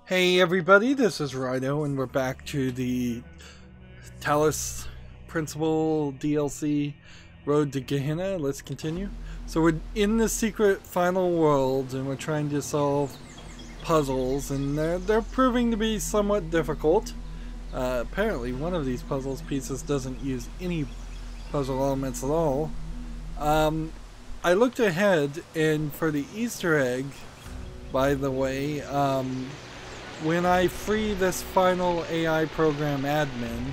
Hey everybody, this is Rydo, and we're back to the Talos Principle DLC Road to Gehenna. Let's continue. So we're in the secret final world, and we're trying to solve puzzles, and they're proving to be somewhat difficult. Apparently one of these puzzles pieces doesn't use any puzzle elements at all. I looked ahead, and for the Easter egg, by the way, when I free this final AI program admin,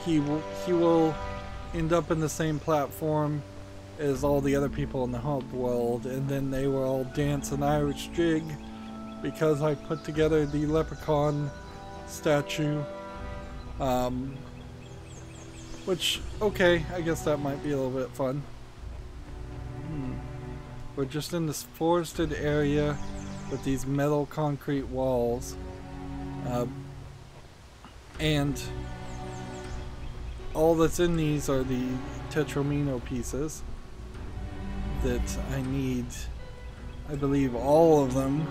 he will end up in the same platform as all the other people in the hub world, and then they will all dance an Irish jig because I put together the leprechaun statue. Which, okay, I guess that might be a little bit fun. We're just in this forested area with these metal concrete walls, and all that's in these are the tetramino pieces that I need, I believe, all of them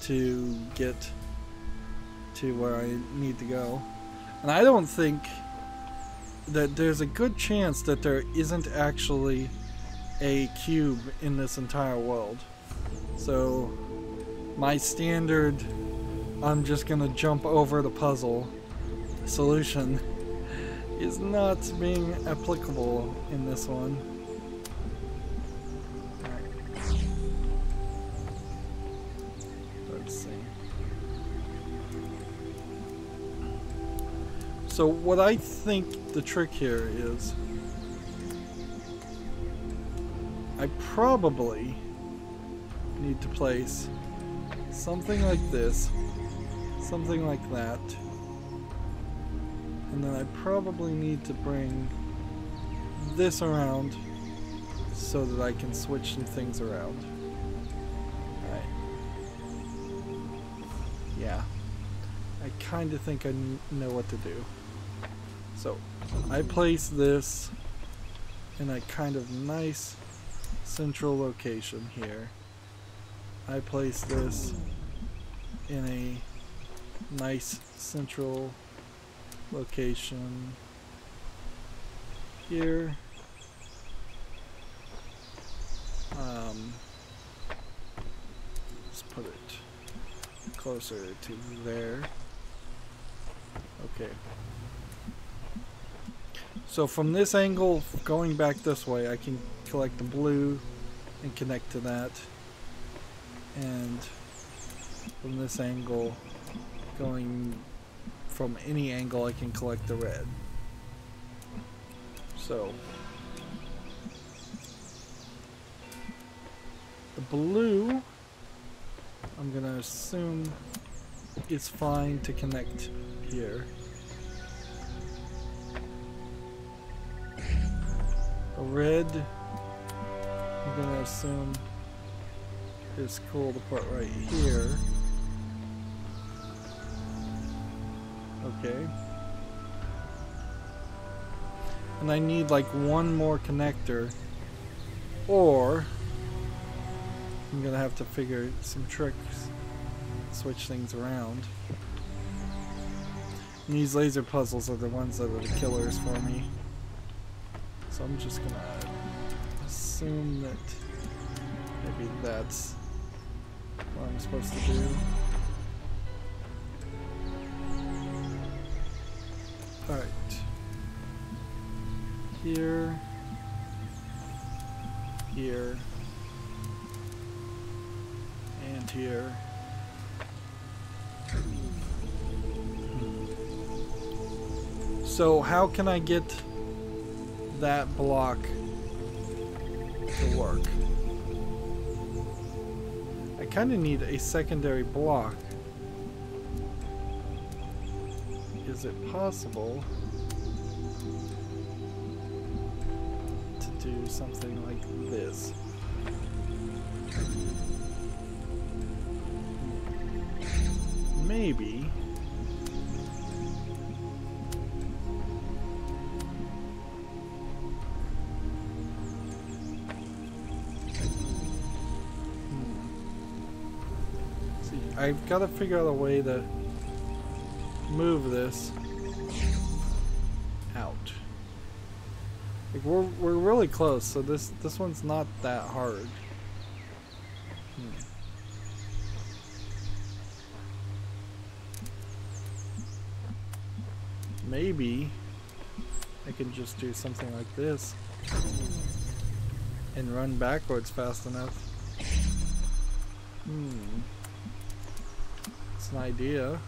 to get to where I need to go. And I don't think that there's a good chance that there isn't actually a cube in this entire world. So my standard, I'm just gonna jump over the puzzle solution is not being applicable in this one. Let's see. So what I think the trick here is, I probably need to place something like this, something like that, and then I probably need to bring this around so that I can switch some things around. Alright. Yeah. I kind of think I know what to do. So, I place this in a kind of nice central location here. I place this in a nice central location here. Let's put it closer to there. Okay. So from this angle, going back this way, I can collect the blue and connect to that. And from this angle, going from any angle, I can collect the red. So the blue, I'm gonna assume is fine to connect here. The red, I'm gonna assume is cool to put right here. Okay. And I need like one more connector, or I'm gonna have to figure some tricks, switch things around. And these laser puzzles are the ones that are the killers for me. So I'm just gonna assume that maybe that's what I'm supposed to do. Alright. Here. Here. And here. So how can I get that block to work? I kind of need a secondary block. Is it possible to do something like this? Maybe. See, I've got to figure out a way to move this out. Like we're really close, so this one's not that hard. Maybe I can just do something like this and run backwards fast enough. It's an idea.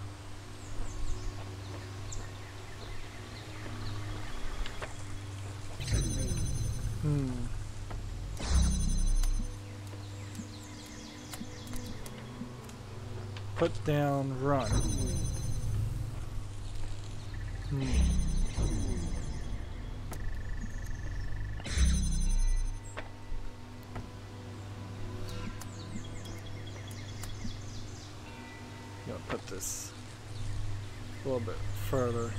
Put down, run. Gotta put this a little bit further.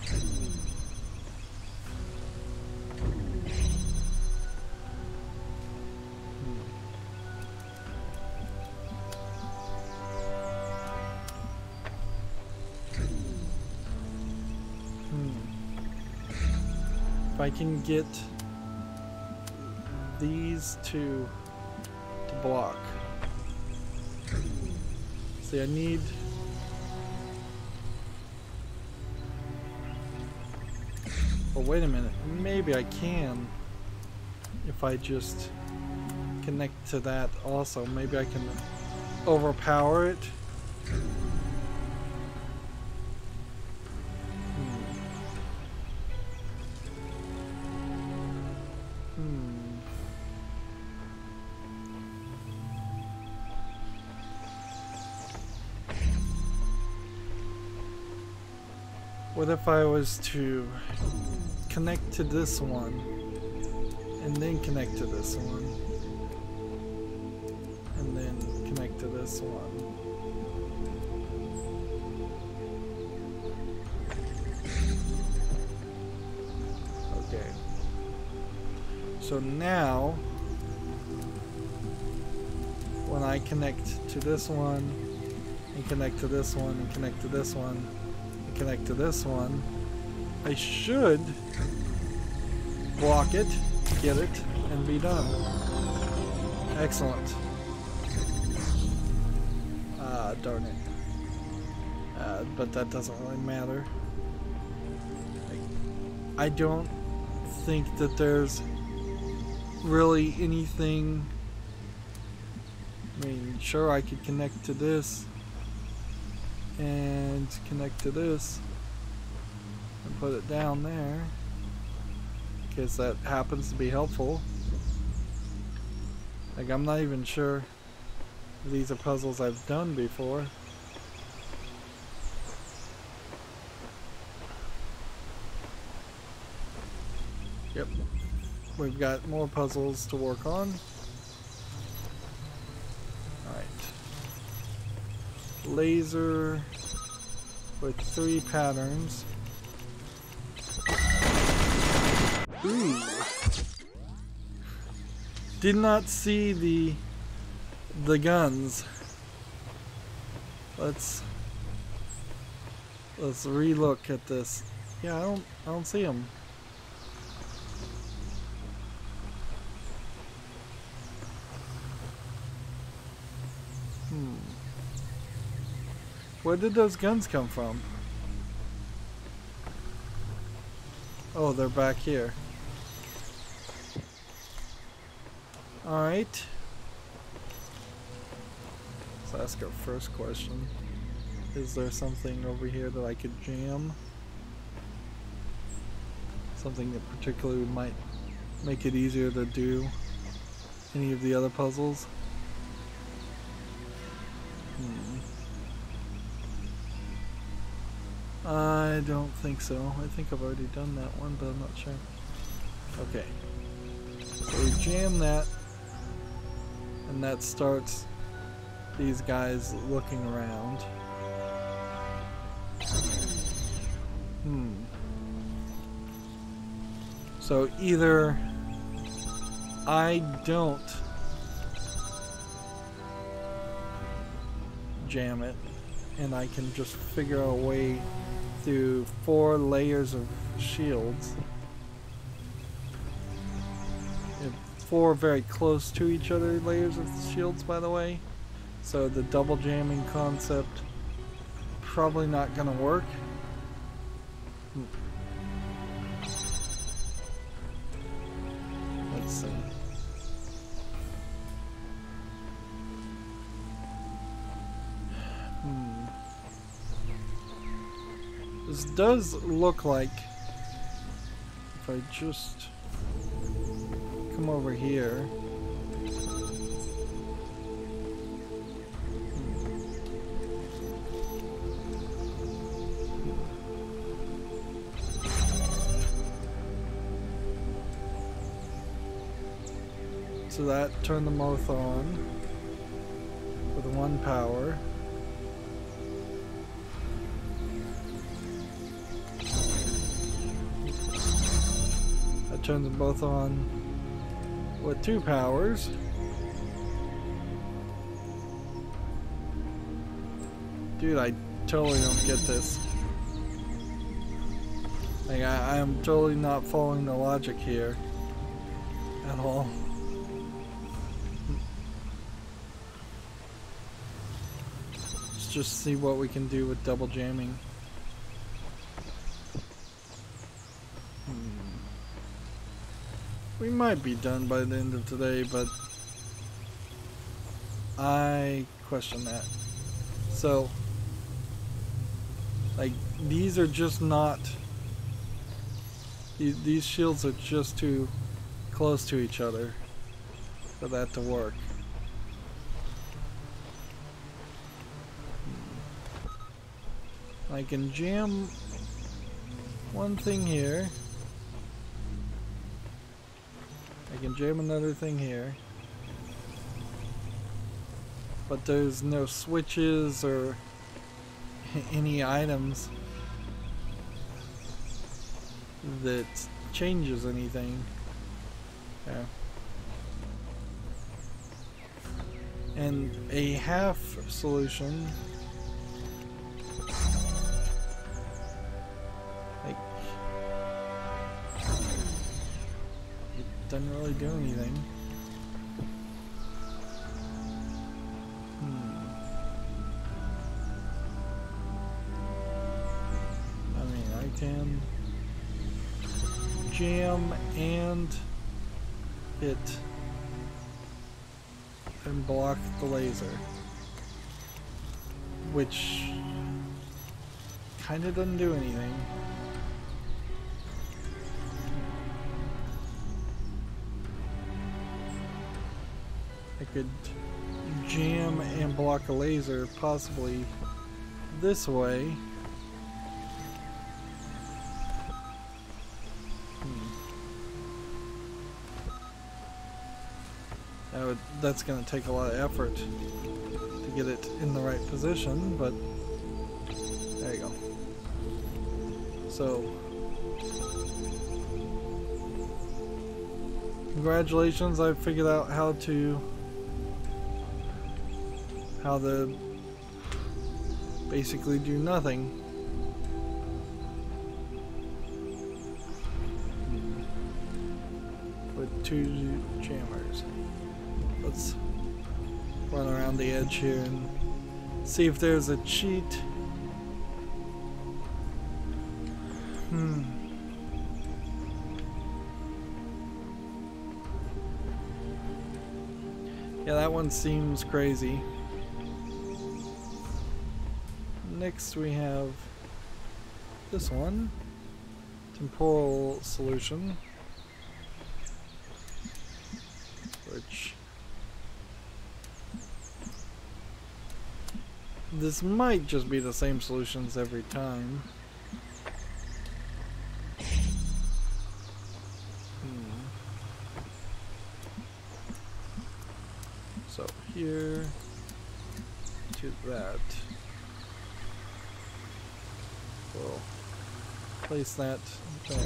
If I can get these two to block. See, I need... Well, wait a minute. Maybe I can if I just connect to that also. Maybe I can overpower it. What if I was to connect to this one and then connect to this one and then connect to this one? Okay. So now when I connect to this one and connect to this one and connect to this one, connect to this one, I should block it, get it, and be done. Excellent. Darn it. But that doesn't really matter. I don't think that there's really anything. I mean, sure, I could connect to this and connect to this and put it down there because that happens to be helpful. Like, I'm not even sure these are puzzles I've done before. Yep, we've got more puzzles to work on. Laser with 3 patterns. Ooh. Did not see the guns. Let's relook at this. Yeah, I don't see them. Where did those guns come from? Oh, they're back here. Alright. Let's ask our first question. Is there something over here that I could jam? Something that particularly might make it easier to do any of the other puzzles? I don't think so. I think I've already done that one, but I'm not sure. Okay. So we jam that, and that starts these guys looking around. So either I don't jam it, and I can just figure out a way through 4 layers of shields. And 4 very close to each other layers of shields, by the way. So the double jamming concept probably not gonna work. Let's see. This does look like, if I just come over here. So that turned them both on with 1 power. That turns them both on with 2 powers. Dude, I totally don't get this. Like, I am totally not following the logic here at all. Just see what we can do with double jamming. We might be done by the end of today, but I question that. So, like, these are just not, these shields are just too close to each other for that to work. I can jam 1 thing here. I can jam another thing here. But there's no switches or any items that changes anything. Yeah. And a half solution, like, it doesn't really do anything. I mean, I can jam and hit and block the laser, which kind of doesn't do anything. I could jam and block a laser possibly this way. That's going to take a lot of effort to get it in the right position, but there you go. So, congratulations, I've figured out how to basically do nothing. With 2 jammers. Let's run around the edge here and see if there's a cheat. Yeah, that one seems crazy. Next we have this one, temporal solution, which this might just be the same solutions every time. So here to that. We'll place that there.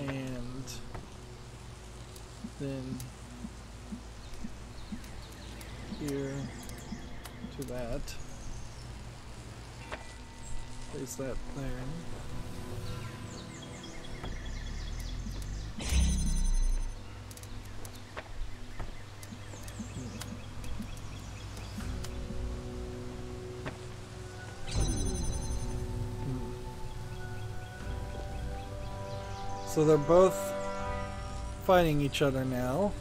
And then here to that. Place that there. So they're both fighting each other now.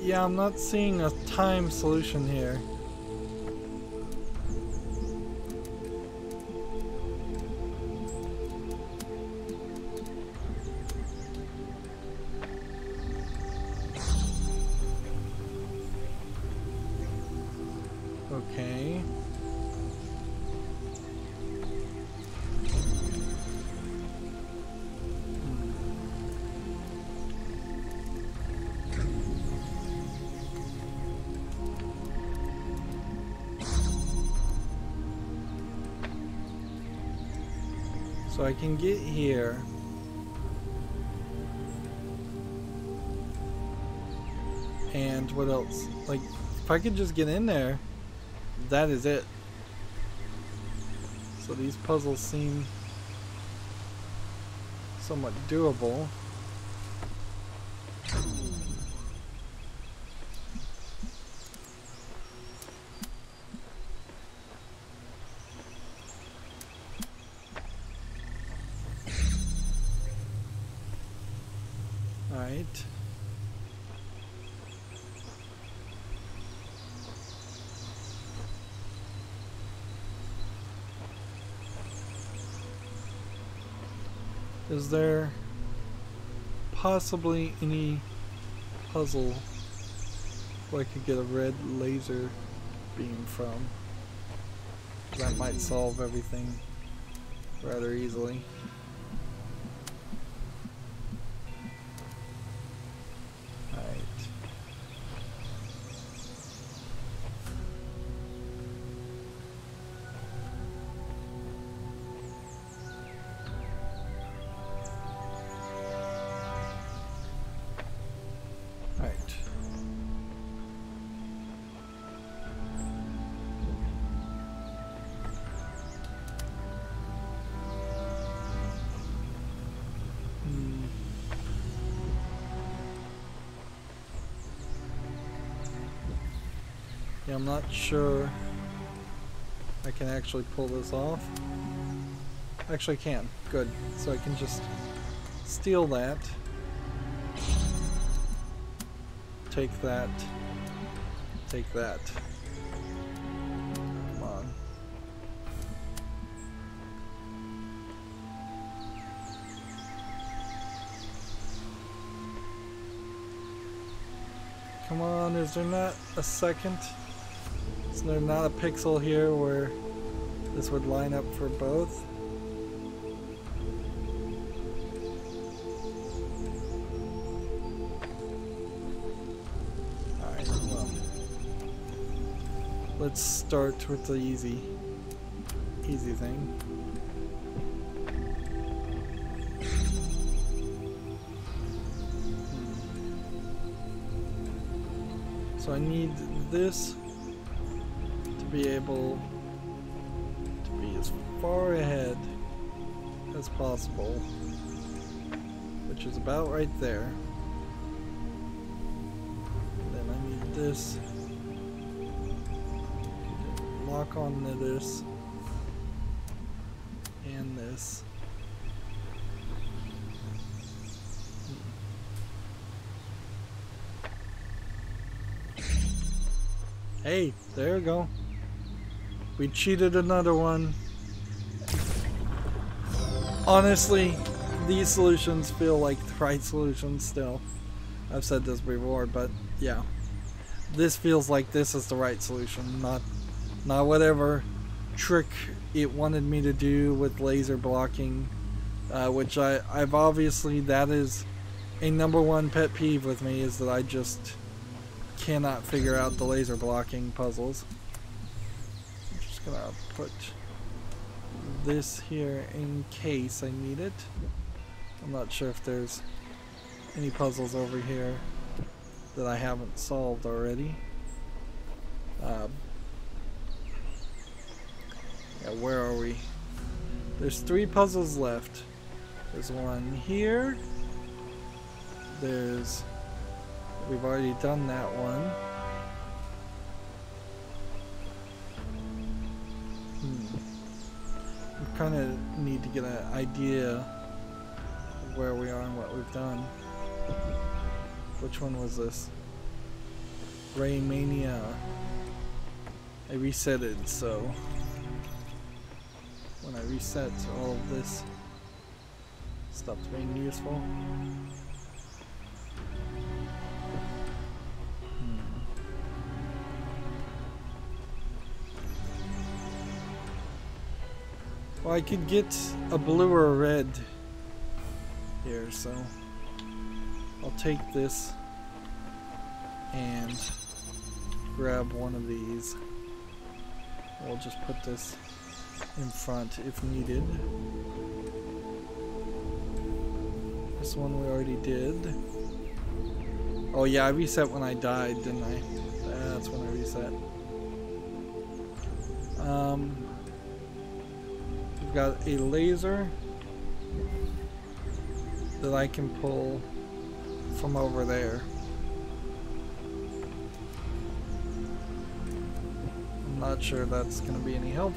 Yeah, I'm not seeing a time solution here. Okay. So I can get here. And what else? Like, if I could just get in there, that is it. So these puzzles seem somewhat doable. Alright. Is there possibly any puzzle where I could get a red laser beam from? That might solve everything rather easily. Yeah, I'm not sure I can actually pull this off. Actually I can. Good. So I can just steal that. Take that. Take that. Come on. Come on, is there not a second? Is there not a pixel here where this would line up for both? Alright, well. Let's start with the easy thing. So I need this to be able to be as far ahead as possible, which is about right there. And then I need this to lock onto this and this. Hey, there we go. We cheated another one. Honestly, these solutions feel like the right solutions still. I've said this before, but yeah. This feels like this is the right solution, not whatever trick it wanted me to do with laser blocking, which I've obviously, that is a #1 pet peeve with me, is that I just cannot figure out the laser blocking puzzles. I'm just gonna put this here in case I need it. I'm not sure if there's any puzzles over here that I haven't solved already. Yeah, where are we? There's 3 puzzles left. There's one here. We've already done that one. We kind of need to get an idea of where we are and what we've done. Which one was this? Raymania. I resetted, so when I reset, all of this stops being useful. Well, I could get a blue or a red here, so I'll take this and grab one of these. We'll just put this in front if needed. This one we already did. Oh yeah, I reset when I died, didn't I? That's when I reset. We've got a laser that I can pull from over there. I'm not sure that's going to be any help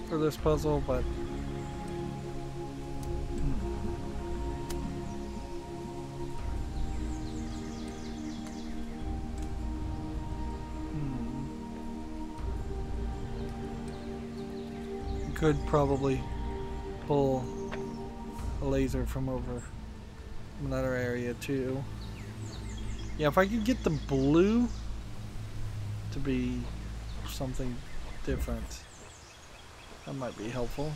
for this puzzle, but could probably pull a laser from over another area too. Yeah, if I could get the blue to be something different, that might be helpful.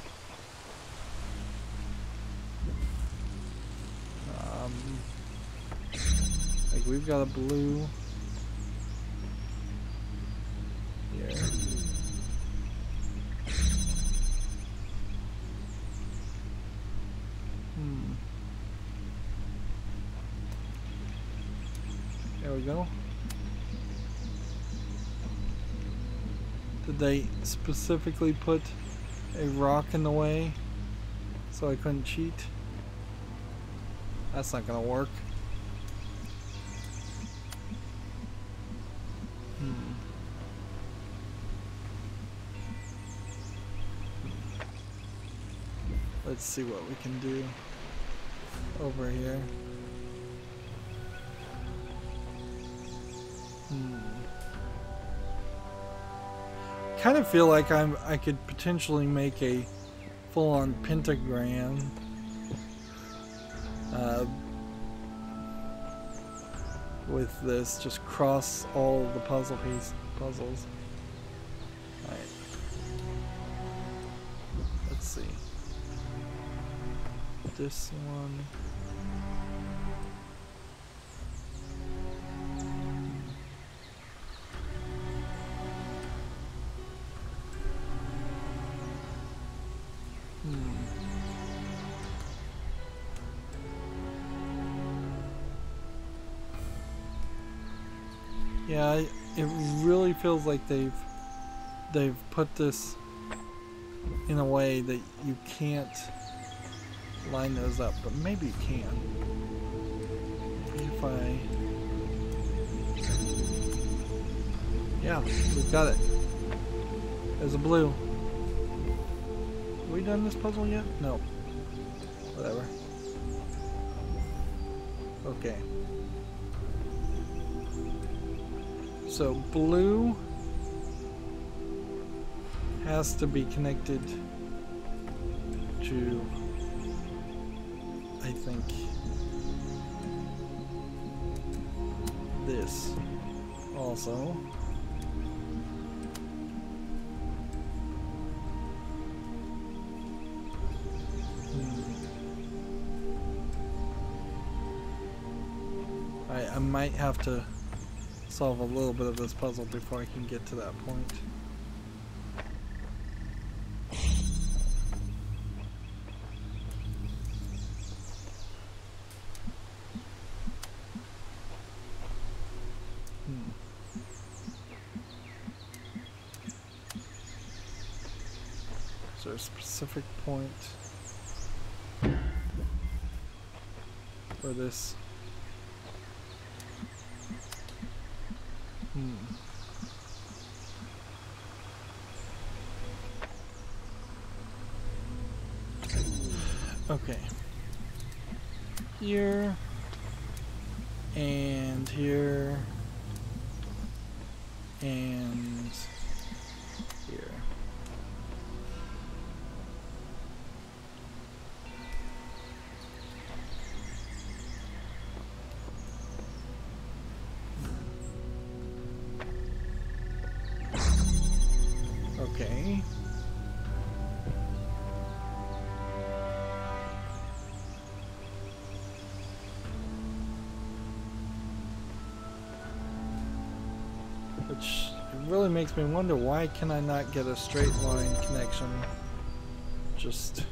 Like we've got a blue here. There we go. Did they specifically put a rock in the way so I couldn't cheat? That's not gonna work. Let's see what we can do over here. Kind of feel like I could potentially make a full-on pentagram with this. Just cross all the puzzles. All right. Let's see. This one. Yeah, it really feels like they've put this in a way that you can't line those up, but maybe you can. If yeah, we've got it. There's a blue. Have we done this puzzle yet? No. Whatever. Okay. So blue has to be connected to, I think, this also. I might have to solve a little bit of this puzzle before I can get to that point. Is there a specific point for this? Okay. Here and here and here. Okay. Which really makes me wonder, why can I not get a straight line connection just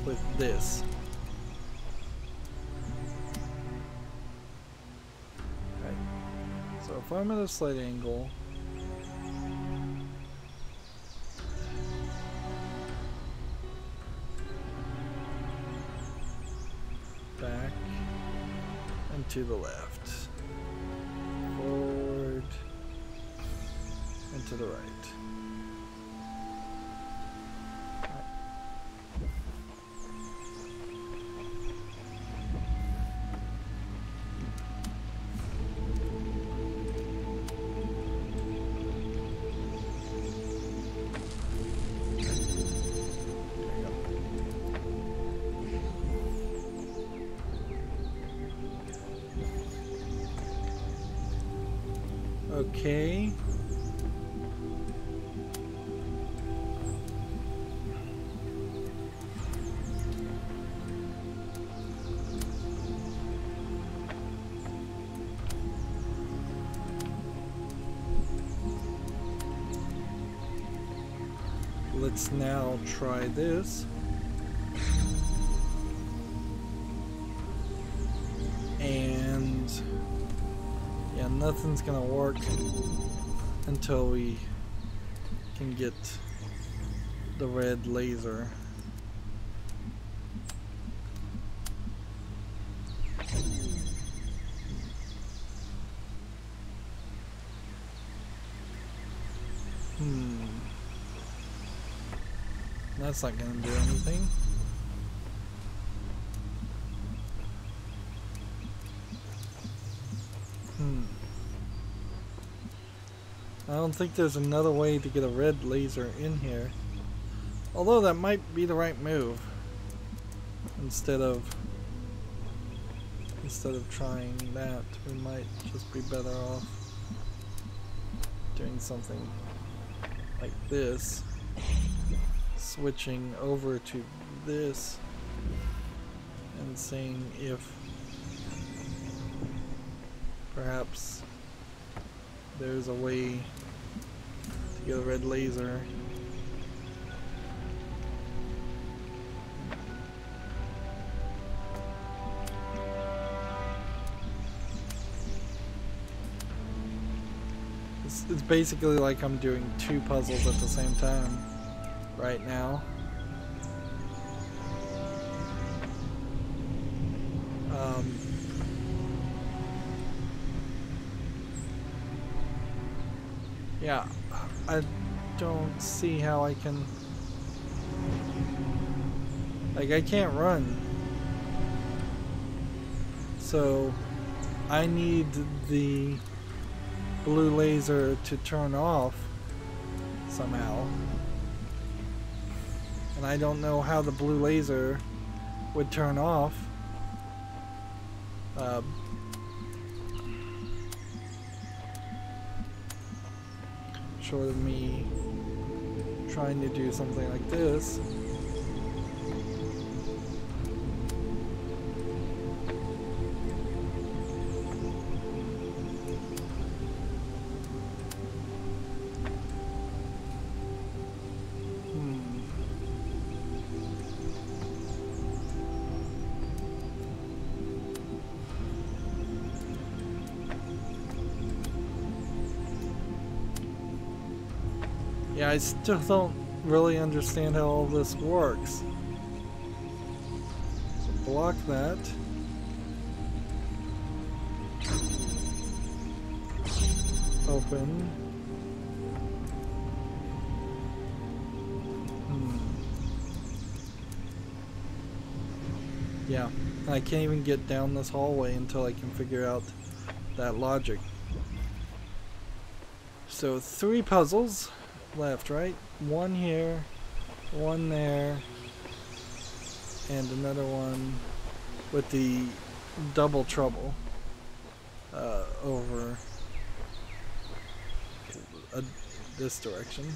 with this? Right. So if I'm at a slight angle, back and to the left, forward and to the right. Okay. Let's now try this. And yeah, nothing's gonna work until we can get the red laser. That's not gonna do anything. I don't think there's another way to get a red laser in here. Although that might be the right move. Instead of trying that, we might just be better off doing something like this. Switching over to this and seeing if perhaps there's a way to get a red laser. It's basically like I'm doing two puzzles at the same time right now. Yeah, I don't see how I can, like, I can't run. So I need the blue laser to turn off somehow. And I don't know how the blue laser would turn off. Short of me trying to do something like this. Yeah, I still don't really understand how all this works. So block that. Open. Yeah, I can't even get down this hallway until I can figure out that logic. So 3 puzzles left, right? One here, one there, and another one with the double trouble over this direction.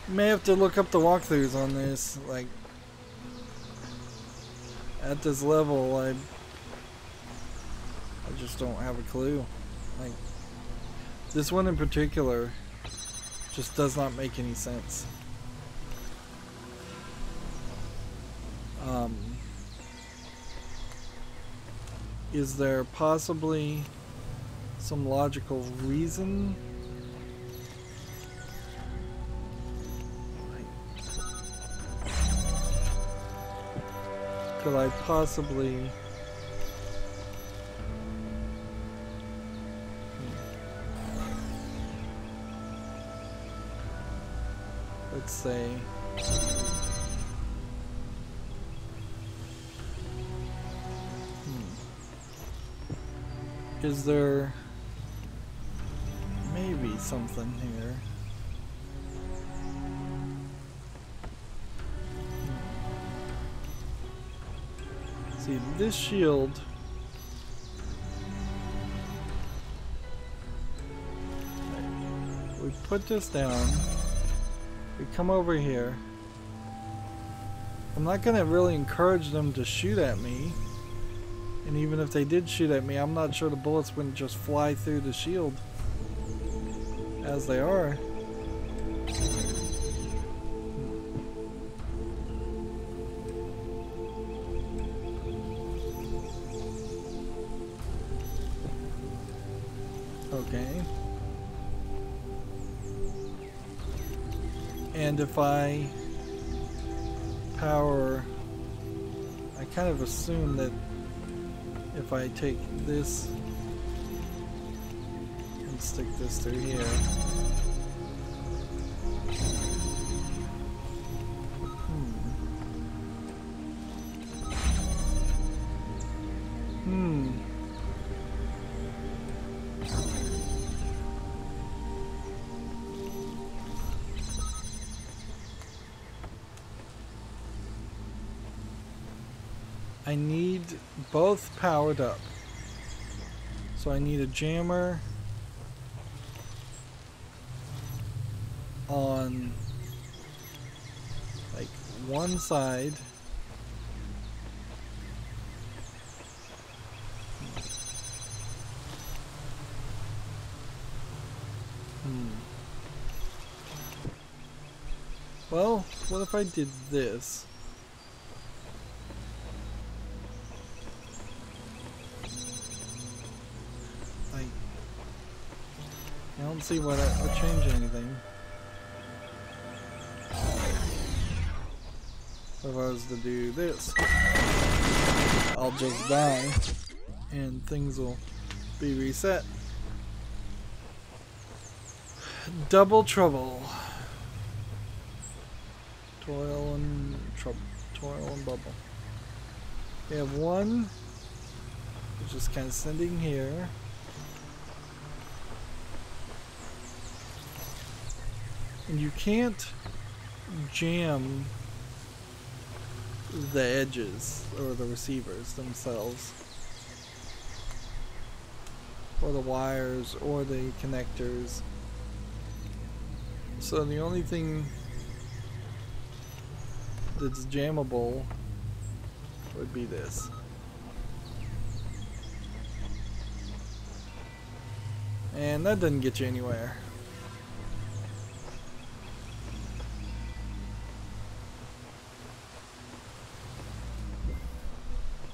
May have to look up the walkthroughs on this. Like, at this level, I just don't have a clue. Like, this one in particular just does not make any sense. Is there possibly some logical reason? Could I possibly... Let's say... Is there maybe something here? See, this shield we put this down, we come over here. I'm not gonna really encourage them to shoot at me. And even if they did shoot at me, I'm not sure the bullets wouldn't just fly through the shield as they are. Okay. And if I power, I kind of assume that if I take this and stick this through here, I need both powered up. So I need a jammer on like one side. Well, what if I did this? I don't see what would change anything. If I was to do this, I'll just die and things will be reset. Double trouble. Toil and trouble. Toil and bubble. We have one, which is kind of sitting here. And you can't jam the edges or the receivers themselves, or the wires or the connectors. So the only thing that's jammable would be this. And that doesn't get you anywhere.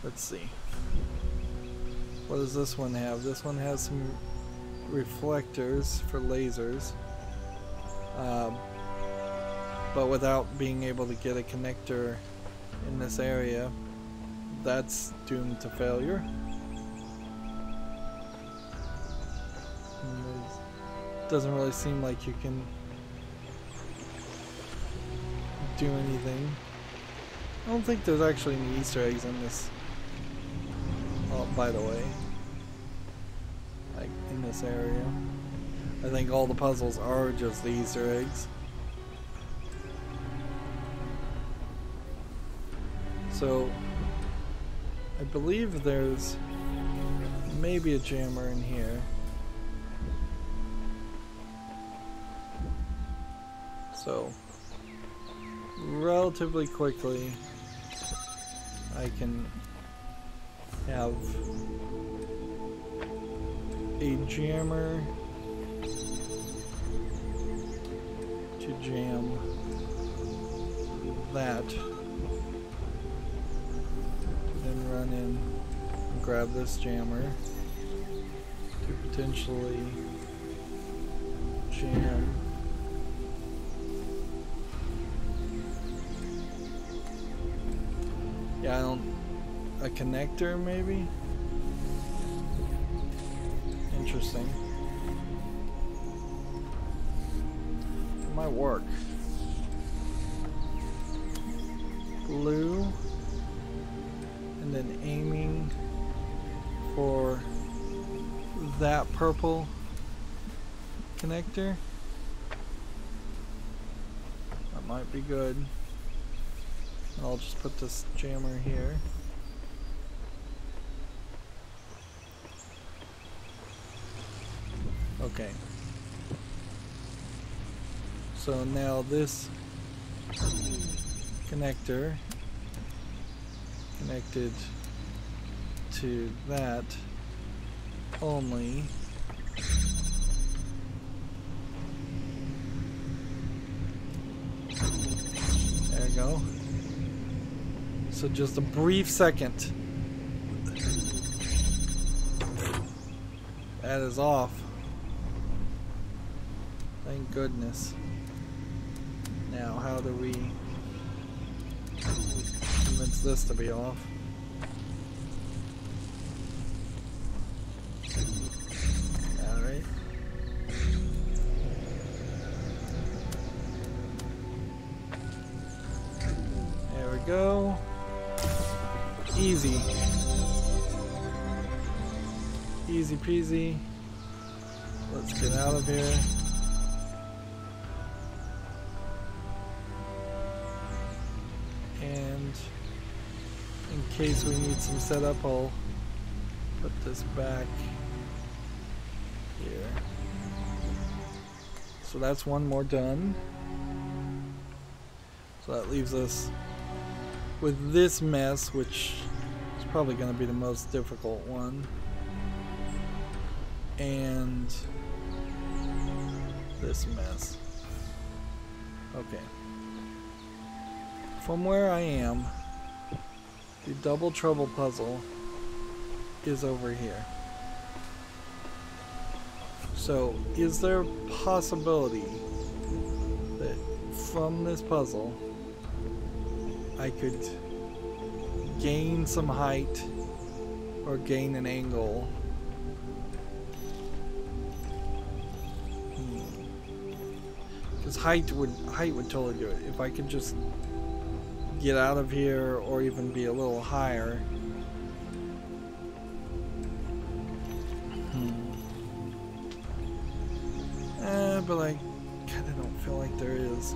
Let's see. What does this one have? This one has some reflectors for lasers. But without being able to get a connector in this area, that's doomed to failure. It doesn't really seem like you can do anything. I don't think there's actually any Easter eggs in this. Oh, by the way, like in this area, I think all the puzzles are just the Easter eggs. So I believe there's maybe a jammer in here. So relatively quickly I can have a jammer to jam that, then run in and grab this jammer to potentially jam a connector maybe? Interesting. It might work. Blue, and then aiming for that purple connector. That might be good. I'll just put this jammer here. Okay. So now this connector connected to that only. There we go. So just a brief second. That is off. Thank goodness. Now, how do we convince this to be off? Alright. There we go. Easy. Easy peasy. Let's get out of here. And in case we need some setup, I'll put this back here. So that's one more done. So that leaves us with this mess, which is probably going to be the most difficult one. And this mess. Okay. From where I am, the double trouble puzzle is over here. So, is there a possibility that from this puzzle I could gain some height or gain an angle? Because height would totally do it. If I could just get out of here or even be a little higher, but I kind of don't feel like there is.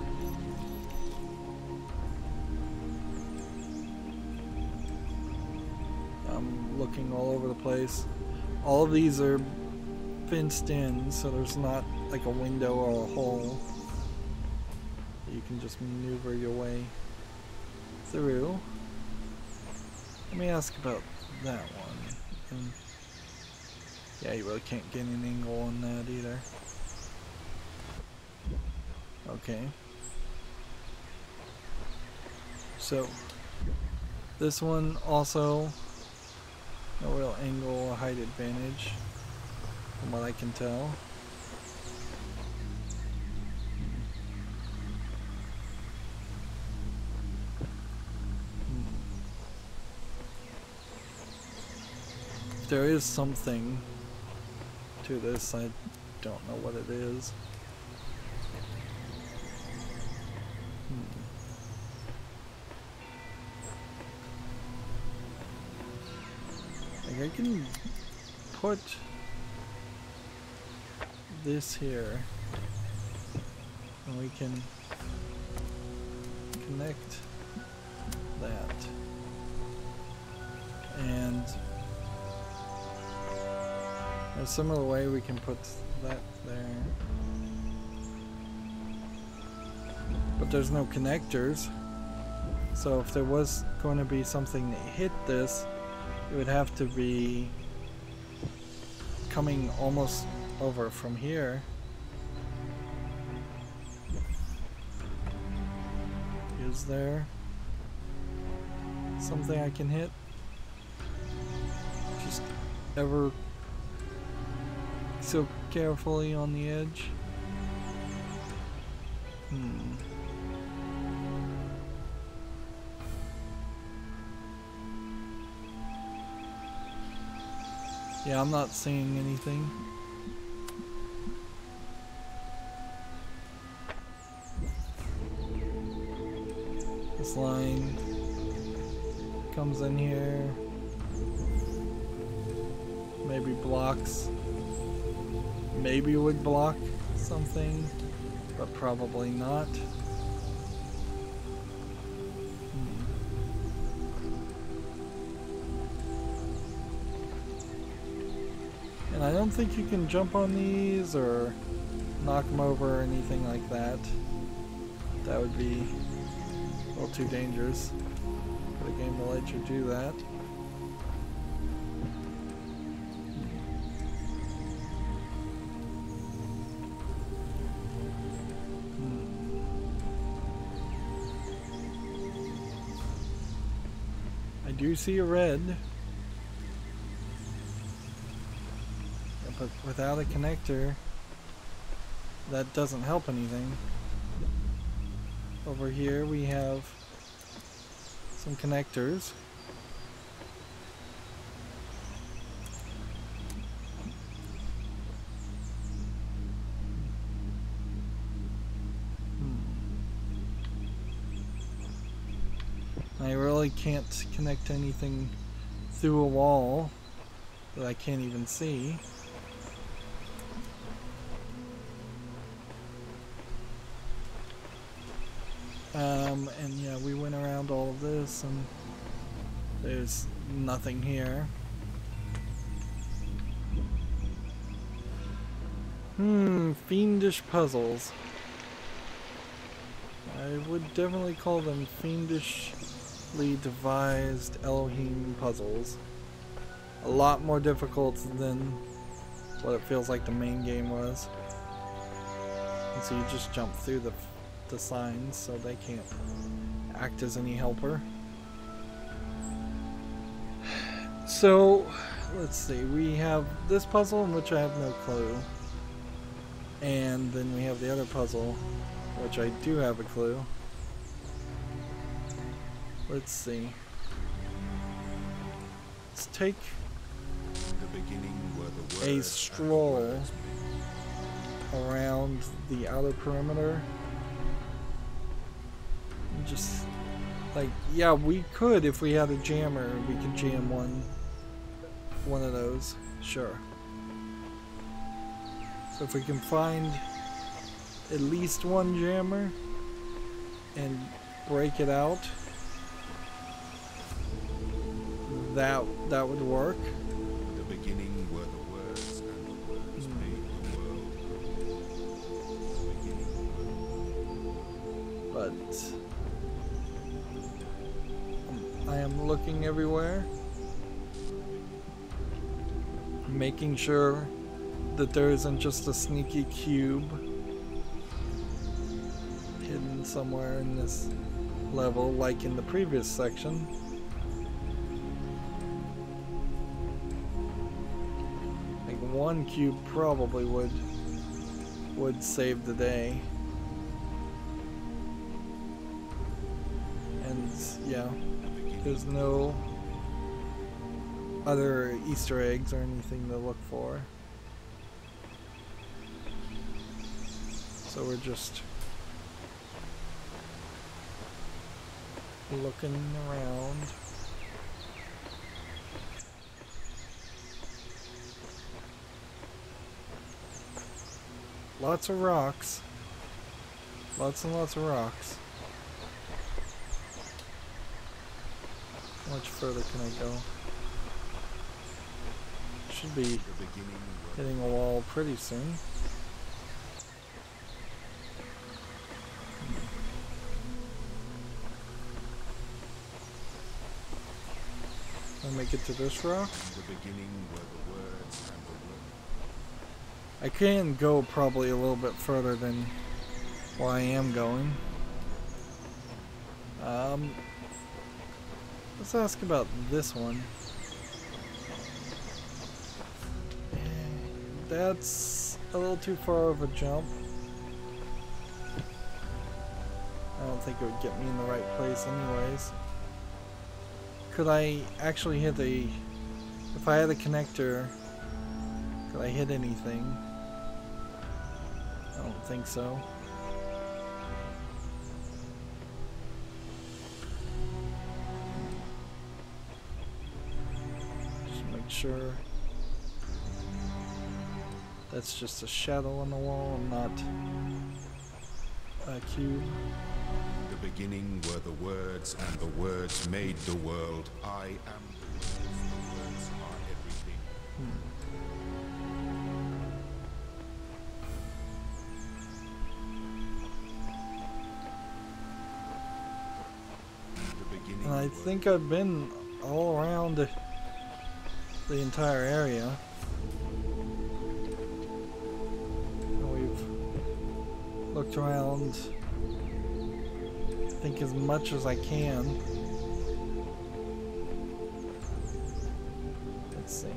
I'm looking all over the place. All of these are fenced in, so there's not like a window or a hole. You can just maneuver your way through. Let me ask about that one. Yeah, you really can't get an angle on that either. Okay. So, this one also, no real angle or height advantage, from what I can tell. If there is something to this, I don't know what it is. Like I can put this here and we can connect that, and in a similar way we can put that there, but there's no connectors, so if there was going to be something that hit this, it would have to be coming almost over from here. Is there something I can hit? Just ever so carefully on the edge. Yeah, I'm not seeing anything. This line comes in here, maybe blocks, maybe would block something, but probably not. And I don't think you can jump on these or knock them over or anything like that. That would be a little too dangerous for the game to let you do that. I do see a red. But without a connector, that doesn't help anything. Over here we have some connectors. I really can't connect anything through a wall that I can't even see. And yeah, we went around all of this and there's nothing here. Fiendish puzzles. I would definitely call them fiendishly devised Elohim puzzles. A lot more difficult than what it feels like the main game was. And so you just jump through the signs so they can't act as any helper. So let's see, we have this puzzle in which I have no clue, and then we have the other puzzle which I do have a clue. Let's see, let's take a stroll around the outer perimeter. Just like, yeah, we could, if we had a jammer, we could jam one of those, sure. So if we can find at least one jammer and break it out, that would work. In the beginning were the words, and the words made the world. But I am looking everywhere, making sure that there isn't just a sneaky cube hidden somewhere in this level like in the previous section. Like one cube probably would save the day. And yeah, there's no other Easter eggs or anything to look for. So we're just looking around. Lots of rocks. Lots and lots of rocks. How much further can I go? Should be hitting a wall pretty soon. I'll make it to this rock. In the beginning were the words, and the words. I can go probably a little bit further than where I am going. Let's ask about this one. That's a little too far of a jump. I don't think it would get me in the right place anyways. Could I actually hit if I had a connector, could I hit anything? I don't think so. Just make sure that's just a shadow on the wall and not a cube. In the beginning were the words, and the words made the world. I am the words are everything. In the beginning And I think I've been all around the entire area. We've looked around, I think, as much as I can. Let's see.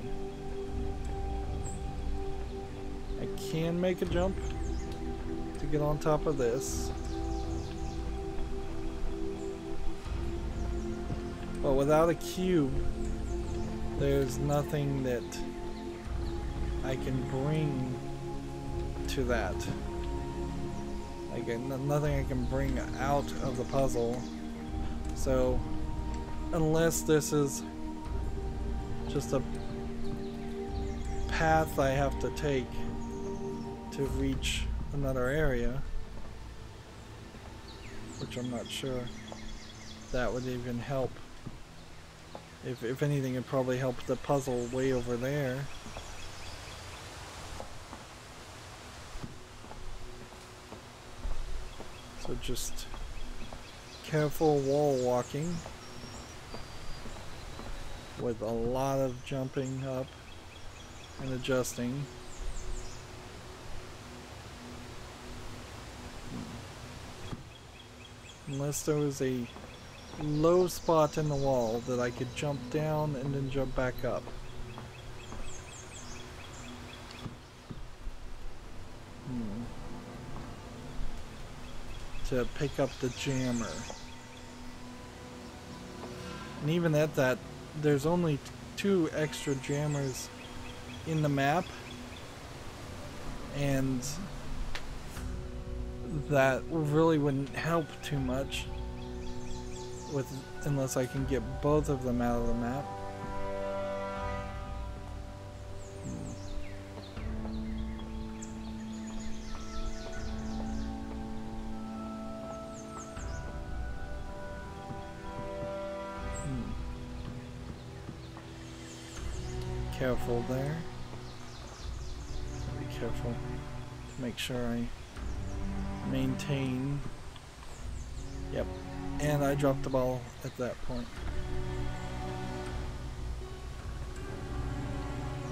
I can make a jump to get on top of this. But without a cube, there's nothing that I can bring to that. Like nothing I can bring out of the puzzle. So unless this is just a path I have to take to reach another area, which I'm not sure that would even help. If anything, it'd probably help the puzzle way over there. So just careful wall walking with a lot of jumping up and adjusting. Unless there was a low spot in the wall that I could jump down and then jump back up. To pick up the jammer. And even at that, there's only 2 extra jammers in the map, and that really wouldn't help too much unless I can get both of them out of the map. careful there. Be careful to make sure I maintain. Yep. And I dropped the ball at that point.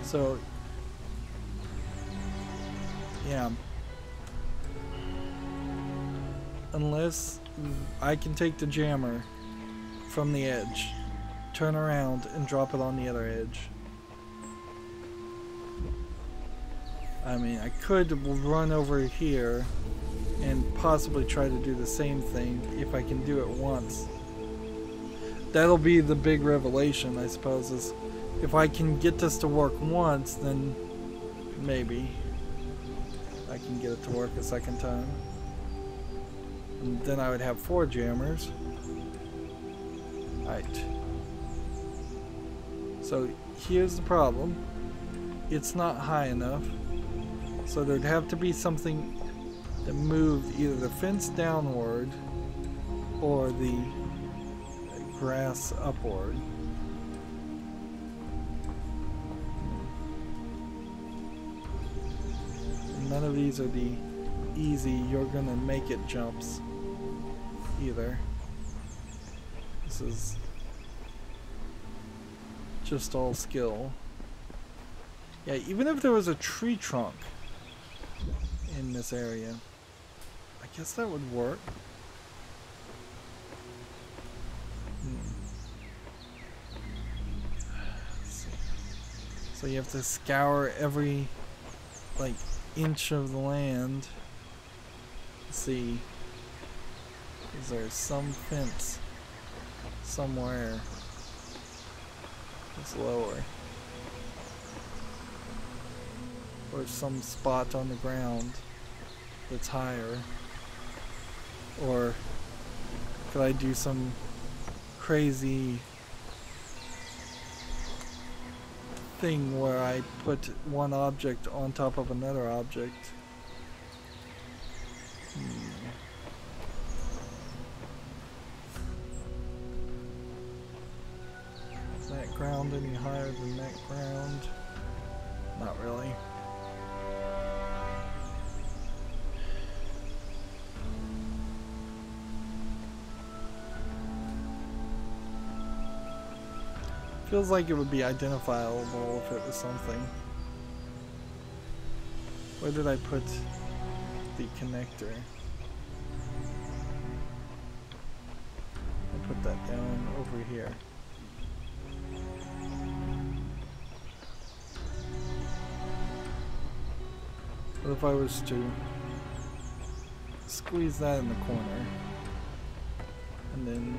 So, yeah. Unless I can take the jammer from the edge, turn around and drop it on the other edge. I mean, I could run over here and possibly try to do the same thing if I can do it once. That'll be the big revelation, I suppose, is if I can get this to work once, then maybe I can get it to work a second time. And then I would have 4 jammers. Right. So here's the problem. It's not high enough. So there'd have to be something that moved either the fence downward or the grass upward. None of these are the easy, you're gonna make it jumps either. This is just all skill. Yeah, even if there was a tree trunk in this area, I guess that would work. Let's see. So you have to scour every like inch of the land. Let's see. Is there some fence somewhere that's lower? Or some spot on the ground that's higher? Or could I do some crazy thing where I put one object on top of another object? Is that ground any higher than that ground? Not really. Feels like it would be identifiable if it was something. Where did I put the connector? I put that down over here. What if I was to squeeze that in the corner and then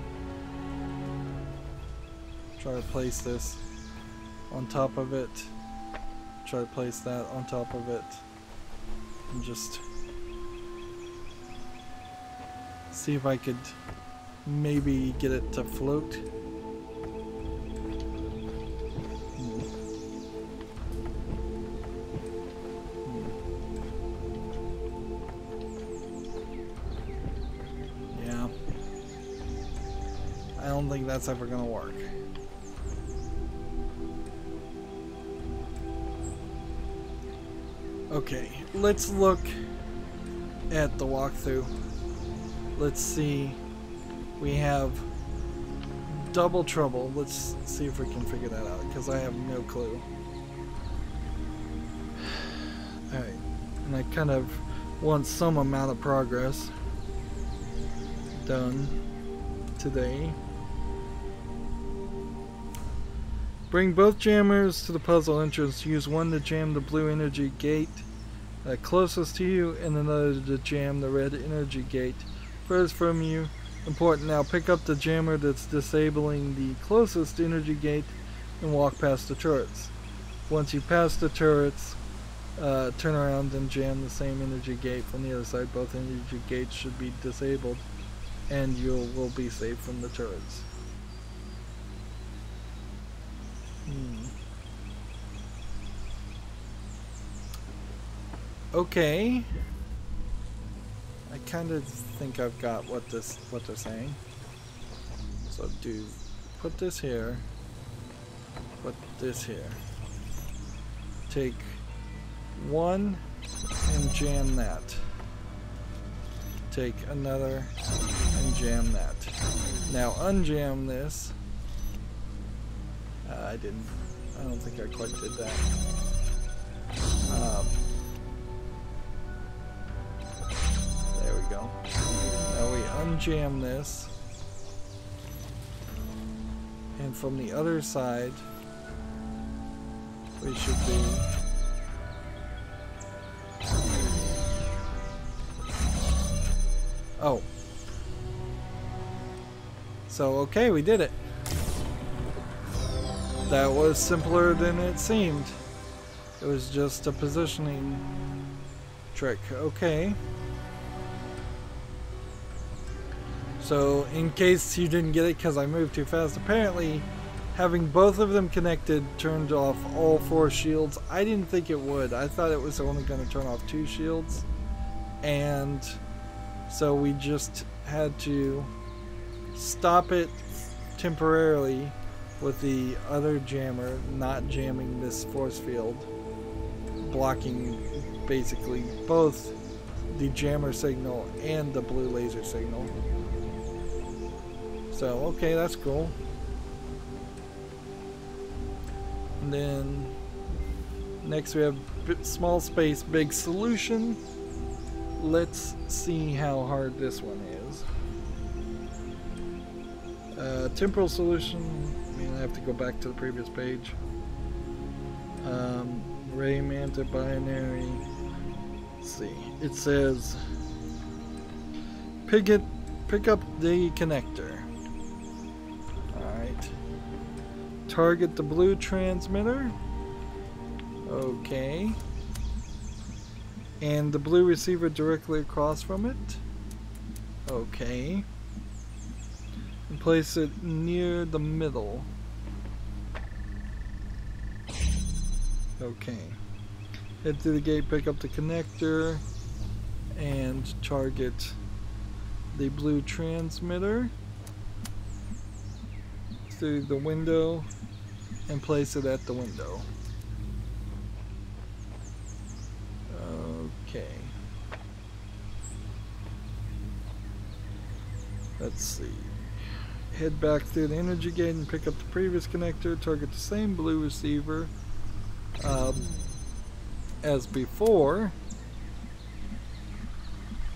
try to place this on top of it, try to place that on top of it, and just see if I could maybe get it to float. Yeah. I don't think that's ever gonna work. Okay, let's look at the walkthrough. Let's see. We have double trouble. Let's see if we can figure that out, because I have no clue. Alright, and I kind of want some amount of progress done today. Bring both jammers to the puzzle entrance. Use one to jam the blue energy gate closest to you, and another to jam the red energy gate furthest from you. Important, now pick up the jammer that's disabling the closest energy gate and walk past the turrets. Once you pass the turrets, turn around and jam the same energy gate from the other side. Both energy gates should be disabled, and you will be safe from the turrets. Okay. I kind of think I've got what they're saying. So put this here. Put this here. take one and jam that. Take another and jam that. Now unjam this. I don't think I quite did that. There we go. Now we unjam this. And from the other side, we should be... Oh. So, okay, we did it. That was simpler than it seemed. It was just a positioning trick. Okay. So, in case you didn't get it because I moved too fast, apparently having both of them connected turned off all 4 shields. I didn't think it would. I thought it was only going to turn off 2 shields. And so we just had to stop it temporarily with the other jammer not jamming this force field, blocking basically both the jammer signal and the blue laser signal. So, okay, that's cool. And then next we have small space, big solution. Let's see how hard this one is. Temporal solution. I mean, I have to go back to the previous page. Ray Manta binary. Let's see. It says pick up the connector. Alright. Target the blue transmitter. Okay. And the blue receiver directly across from it. Okay. And place it near the middle. Okay. Head through the gate, pick up the connector, and target the blue transmitter through the window and place it at the window. Okay. Let's see. Head back through the energy gate and pick up the previous connector. Target the same blue receiver as before,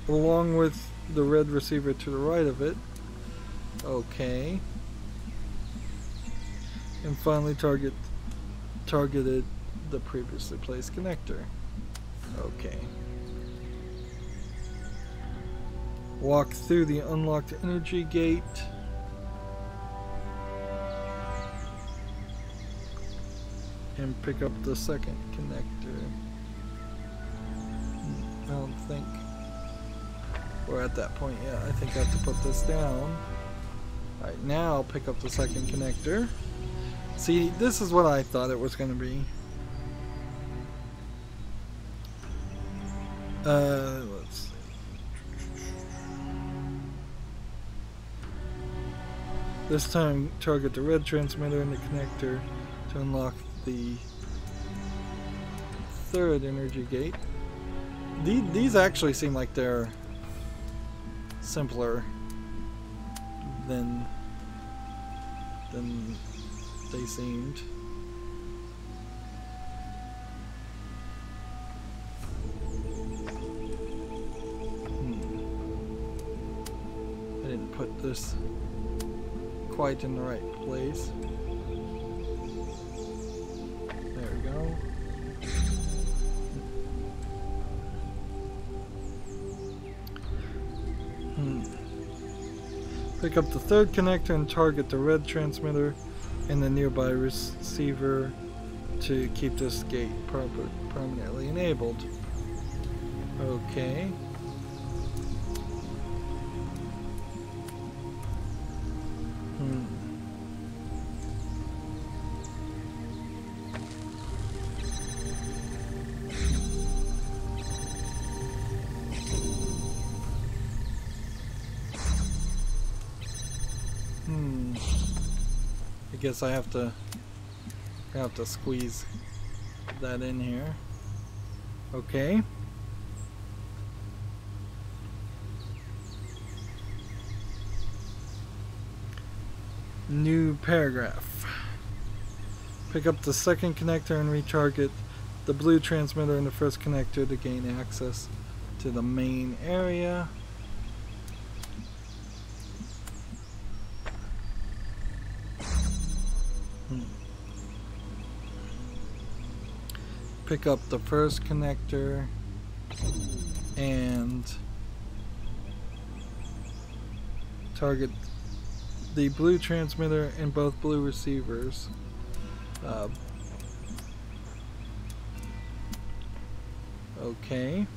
along with the red receiver to the right of it. Okay. And finally targeted the previously placed connector. Okay. Walk through the unlocked energy gate. And pick up the second connector. I don't think we're at that point yet. I think I have to put this down. Alright, now pick up the second connector. See, this is what I thought it was going to be. Let's see. This time, target the red transmitter and the connector to unlock the third energy gate. These actually seem like they're simpler than they seemed. I didn't put this quite in the right place. There we go. Pick up the third connector and target the red transmitter and the nearby receiver to keep this gate permanently enabled. Okay. I guess I have to squeeze that in here. Okay. New paragraph. Pick up the second connector and retarget the blue transmitter in the first connector to gain access to the main area. Pick up the first connector and target the blue transmitter and both blue receivers. Okay.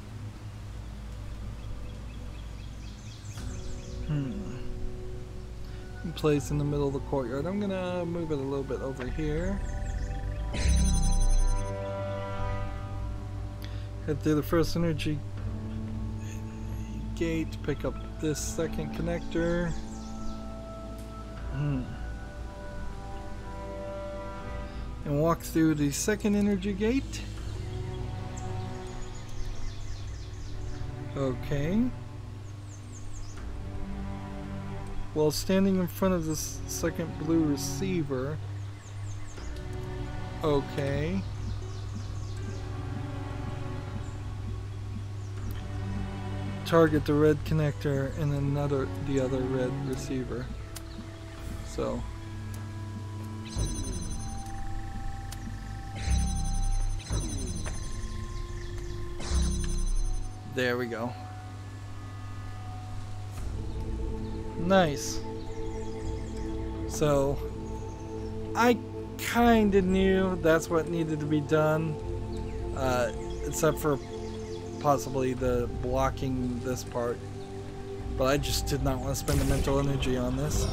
Place in the middle of the courtyard. I'm gonna move it a little bit over here. Head through the first energy gate, pick up this second connector. And walk through the second energy gate. Okay. While standing in front of this second blue receiver. Okay. Target the red connector and the other red receiver. So there we go. Nice. So I kinda knew that's what needed to be done, except for possibly the blocking this part, but I just did not want to spend the mental energy on this.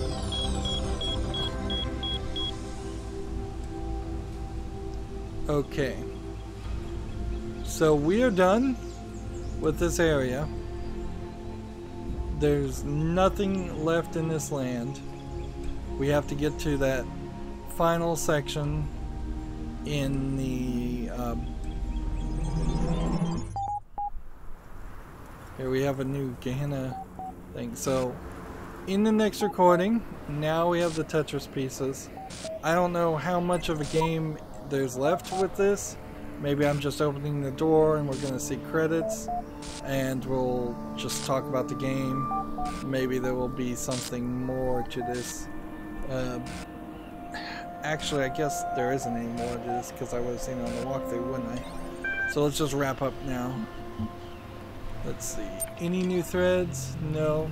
Okay, so we are done with this area. There's nothing left in this land. We have to get to that final section in the here we have a new Gehenna thing. So in the next recording, now we have the Tetris pieces. I don't know how much of a game there's left with this. Maybe I'm just opening the door and we're gonna see credits and we'll just talk about the game. Maybe there will be something more to this. Actually, I guess there isn't any more to this because I would have seen it on the walkthrough, wouldn't I? So let's just wrap up now. Let's see. Any new threads? No.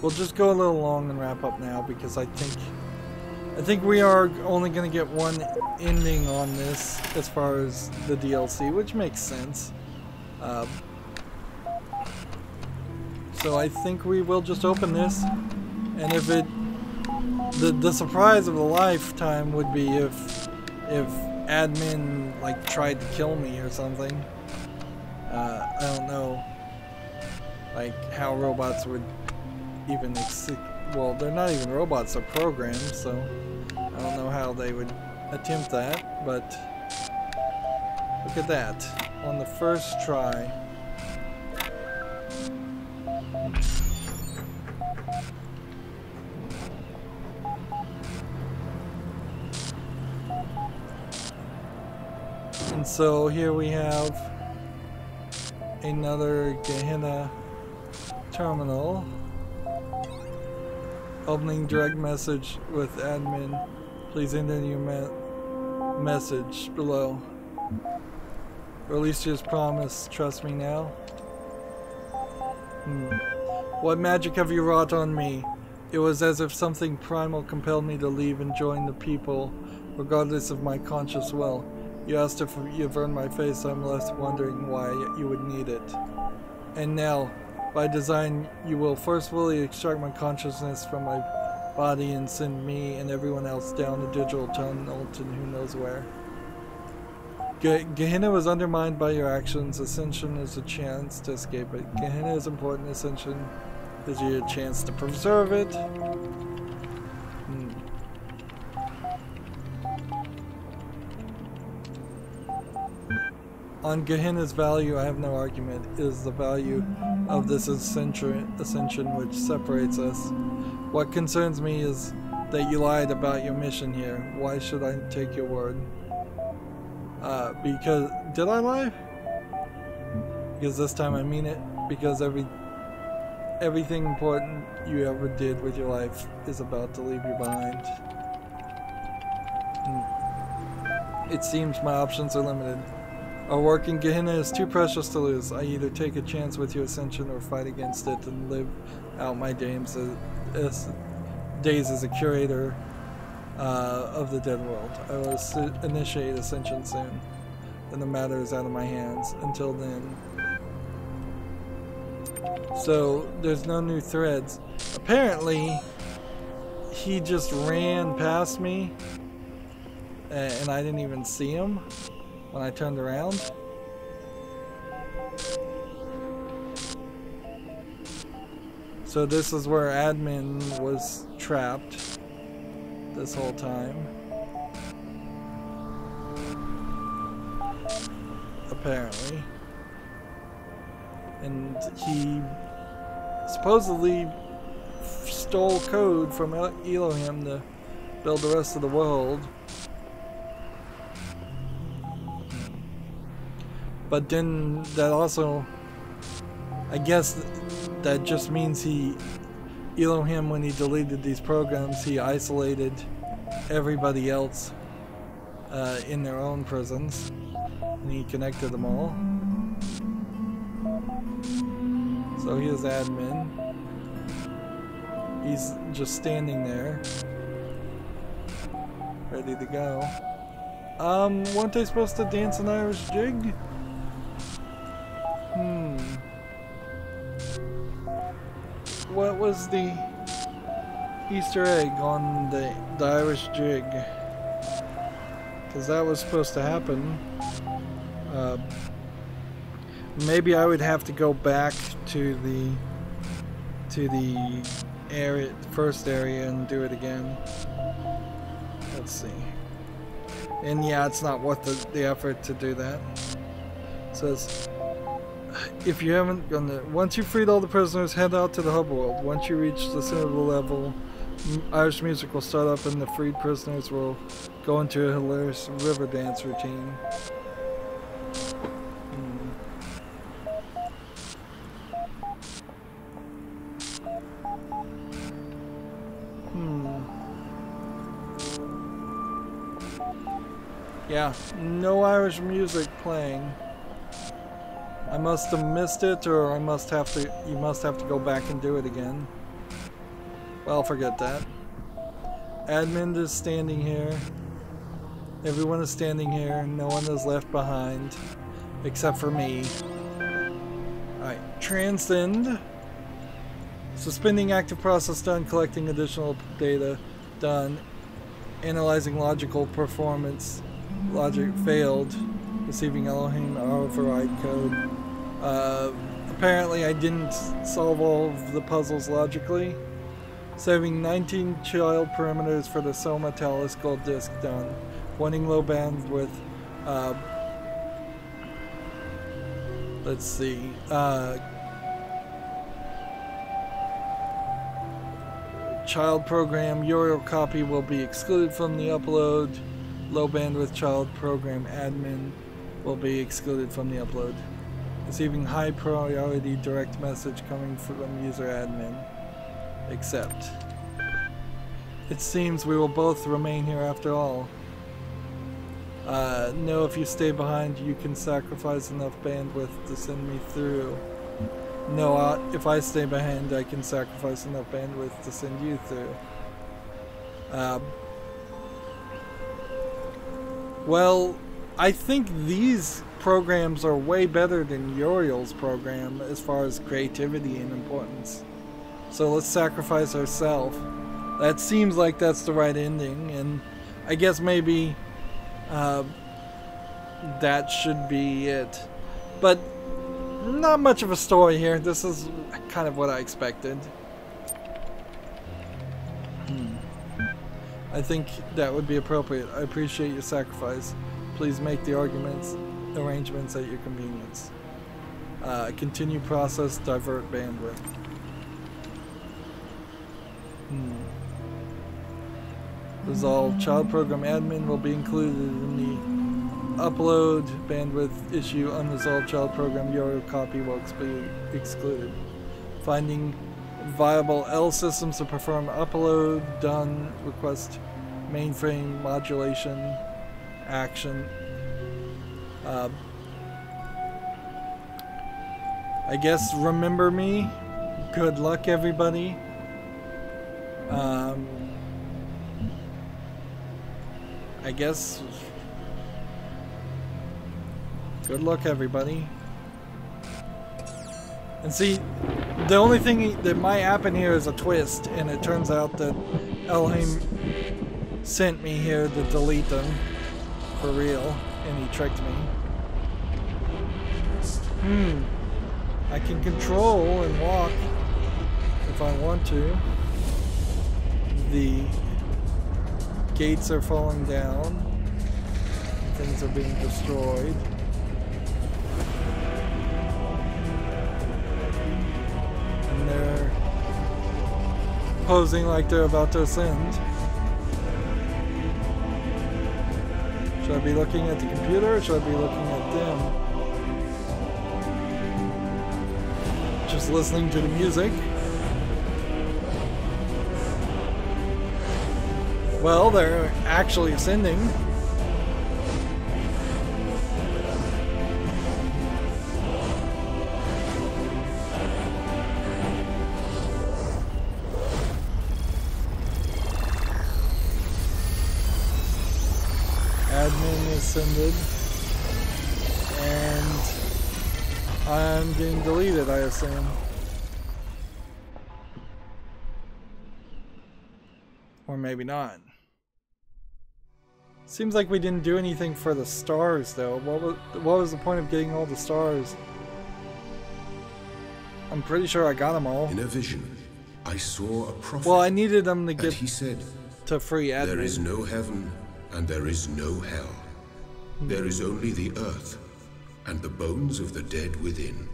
We'll just go a little long and wrap up now because I think we are only going to get one ending on this as far as the DLC, which makes sense. So I think we will just open this, and if it, the surprise of a lifetime would be if admin like tried to kill me or something. I don't know, like how robots would even well, they're not even robots, they're programs, so I don't know how they would attempt that, but look at that, on the first try. And so here we have another Gehenna terminal. Opening direct message with admin. Please enter your message below. Release his promise. Trust me now. What magic have you wrought on me? It was as if something primal compelled me to leave and join the people, regardless of my conscious will. You asked if you've earned my face, I'm left wondering why you would need it. And now, by design, you will forcefully extract my consciousness from my body and send me and everyone else down the digital tunnel to who knows where. Gehenna was undermined by your actions. Ascension is a chance to escape it. Gehenna is important. Ascension gives you a chance to preserve it. On Gehenna's value, I have no argument. It is the value of this ascension which separates us. What concerns me is that you lied about your mission here. Why should I take your word? Because... Did I lie? Because this time I mean it. Because everything important you ever did with your life is about to leave you behind. It seems my options are limited. Our work in Gehenna is too precious to lose. I either take a chance with your ascension or fight against it and live out my days as a curator of the dead world. I will initiate ascension soon. Then the matter is out of my hands. Until then. So, there's no new threads. Apparently, he just ran past me and I didn't even see him when I turned around. So this is where admin was trapped this whole time. Apparently. And he supposedly stole code from Elohim to build the rest of the world. But then that also, I guess that just means Elohim, when he deleted these programs, he isolated everybody else in their own prisons, and he connected them all. So he is admin. He's just standing there, ready to go. Weren't they supposed to dance an Irish jig? What was the Easter egg on the Irish jig? Because that was supposed to happen. Maybe I would have to go back to the area, first area, and do it again. Let's see. And yeah, it's not worth the effort to do that. It says, if you haven't gone there, once you've freed all the prisoners, head out to the hub world. Once you reach the center of the level, Irish music will start up and the freed prisoners will go into a hilarious river dance routine. Yeah, no Irish music playing. I must have missed it, or you must have to go back and do it again. Well, forget that. Admin is standing here. Everyone is standing here. No one is left behind, except for me. Alright, transcend. Suspending active process done. Collecting additional data done. Analyzing logical performance. Logic failed. Receiving Elohim override code. Apparently I didn't solve all of the puzzles logically. Saving 19 child parameters for the Soma Talos gold disk done. Wanting low bandwidth. Let's see. Child program Uriel copy will be excluded from the upload. Low bandwidth child program admin will be excluded from the upload. Receiving high priority direct message coming from user admin. Accept. It seems we will both remain here after all. No, if you stay behind, you can sacrifice enough bandwidth to send me through. No, if I stay behind, I can sacrifice enough bandwidth to send you through. Well, I think these programs are way better than Uriel's program as far as creativity and importance. So let's sacrifice ourselves. That seems like that's the right ending, and I guess maybe that should be it. But not much of a story here. This is kind of what I expected. I think that would be appropriate. I appreciate your sacrifice. Please make the arguments arrangements at your convenience. Continue process, divert bandwidth. Resolve child program admin will be included in the upload bandwidth issue. Unresolved child program URL copy will be excluded. Finding viable L systems to perform upload done. Request mainframe modulation action. I guess remember me. Good luck, everybody. I guess good luck, everybody. And see, the only thing that might happen here is a twist, and it turns out that Elohim sent me here to delete them for real, and he tricked me. I can control and walk if I want to. The gates are falling down. Things are being destroyed. And they're posing like they're about to ascend. Should I be looking at the computer or should I be looking at them? Just listening to the music. Well, they're actually ascending. Admin ascended. And I'm getting deleted, I assume. Or maybe not. Seems like we didn't do anything for the stars, though. What was the point of getting all the stars? I'm pretty sure I got them all. In a vision, I saw a prophet. Well, I needed them to get and he said, to free admin. There is no heaven and there is no hell. There is only the earth and the bones of the dead within.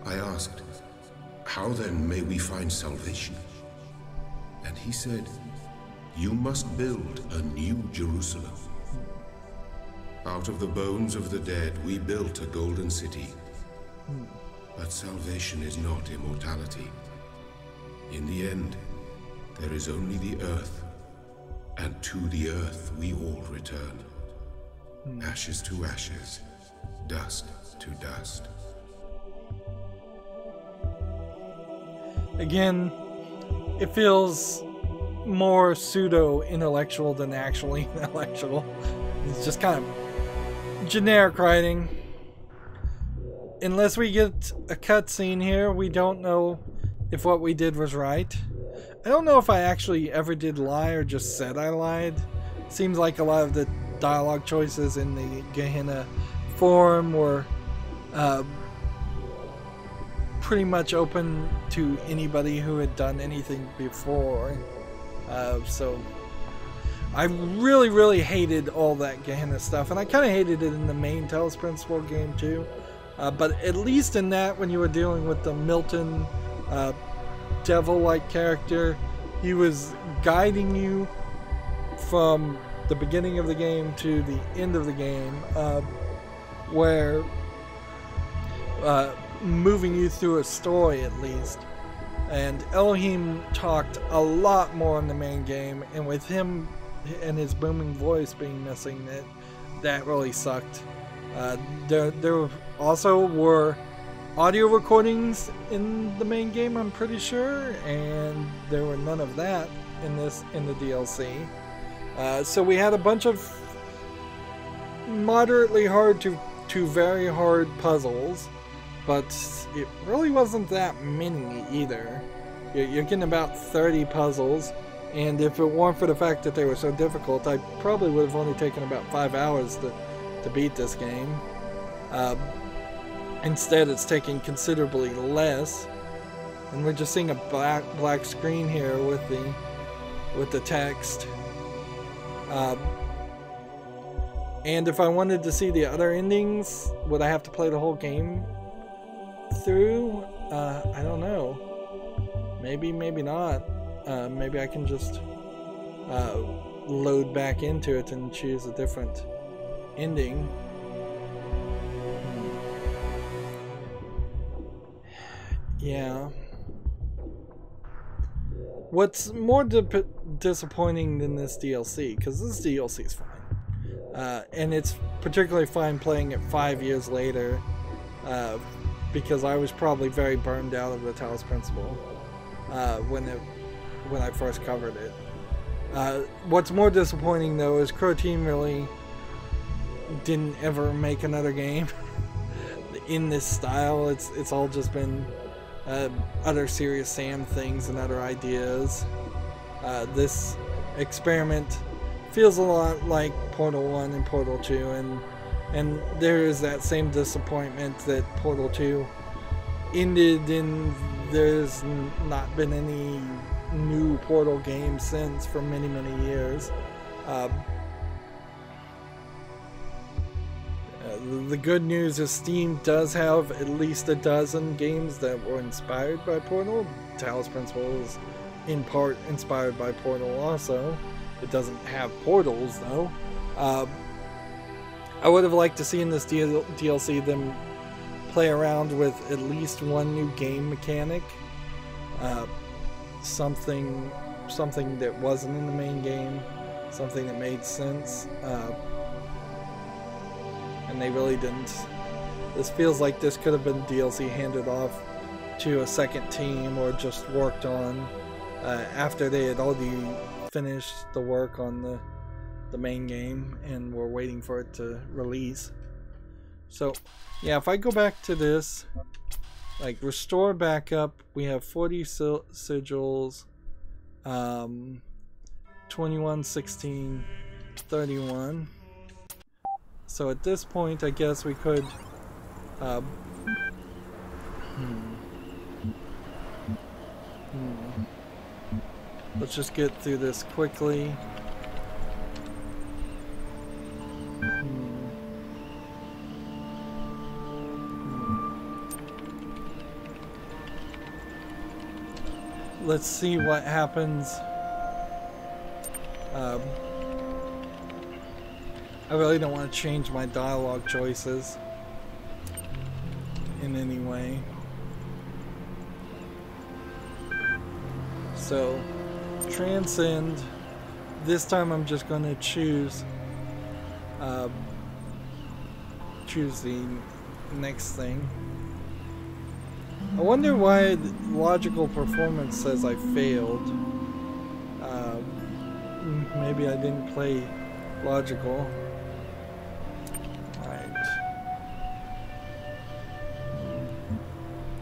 I asked, how then may we find salvation? And he said, you must build a new Jerusalem. Out of the bones of the dead we built a golden city. But salvation is not immortality. In the end, there is only the earth, and to the earth we all return. Ashes to ashes, dust to dust. Again, it feels more pseudo-intellectual than actually intellectual. It's just kind of generic writing. Unless we get a cutscene here, we don't know if what we did was right. I don't know if I actually ever did lie or just said I lied. Seems like a lot of the dialogue choices in the Gehenna forum were pretty much open to anybody who had done anything before. So I really hated all that Gehenna stuff, and I kind of hated it in the main Talos Principle game too. But at least in that, when you were dealing with the Milton devil-like character, he was guiding you from the beginning of the game to the end of the game, where moving you through a story at least. And Elohim talked a lot more in the main game, and with him and his booming voice being missing, that really sucked. There also were audio recordings in the main game, I'm pretty sure, and there were none of that in the DLC. So we had a bunch of moderately hard to very hard puzzles, but it really wasn't that many either. You're getting about 30 puzzles, and if it weren't for the fact that they were so difficult, I probably would have only taken about 5 hours to beat this game. Instead, it's taking considerably less, and we're just seeing a black screen here with the text. And if I wanted to see the other endings, would I have to play the whole game through? I don't know. Maybe, maybe not. Maybe I can just load back into it and choose a different ending. Yeah. What's more disappointing than this DLC, because this DLC is fine, and it's particularly fine playing it 5 years later, because I was probably very burned out of the Talos Principle when I first covered it. What's more disappointing though is Crow Team really didn't ever make another game in this style. It's all just been other Serious Sam things and other ideas. This experiment feels a lot like Portal 1 and Portal 2, and there is that same disappointment that Portal 2 ended and there's not been any new Portal games since for many, many years. The good news is Steam does have at least a dozen games that were inspired by Portal. Talos Principle is in part inspired by Portal also. It doesn't have portals though. I would have liked to see in this DLC them play around with at least one new game mechanic. Something that wasn't in the main game. Something that made sense. And they really didn't. This feels like this could have been DLC handed off to a second team or just worked on after they had already finished the work on the main game and were waiting for it to release. So yeah, if I go back to this, like restore backup, we have 40 sigils, 21, 16, 31. So at this point, I guess we could let's just get through this quickly. Let's see what happens. I really don't want to change my dialogue choices in any way. So, transcend. This time I'm just going to choose the next thing. I wonder why logical performance says I failed. Maybe I didn't play logical.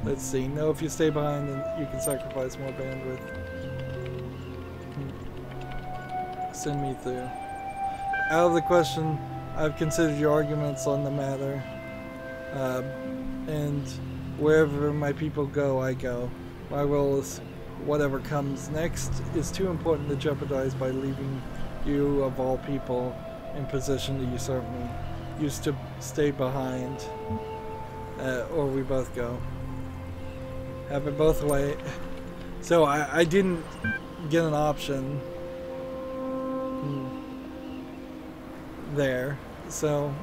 Let's see. No, if you stay behind, then you can sacrifice more bandwidth. Send me through. Out of the question, I've considered your arguments on the matter. And wherever my people go, I go. My role is whatever comes next is too important to jeopardize by leaving you, of all people, in position to usurp me. Used to stay behind, or we both go. Have it both ways. So I didn't get an option there. So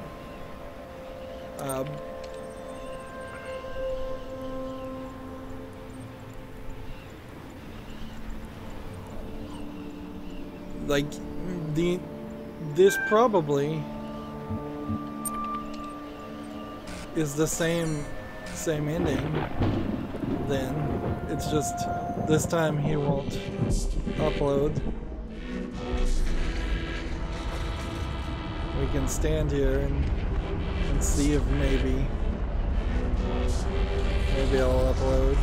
like this probably is the same ending. Then it's just this time he won't upload. We can stand here and see if maybe I'll upload.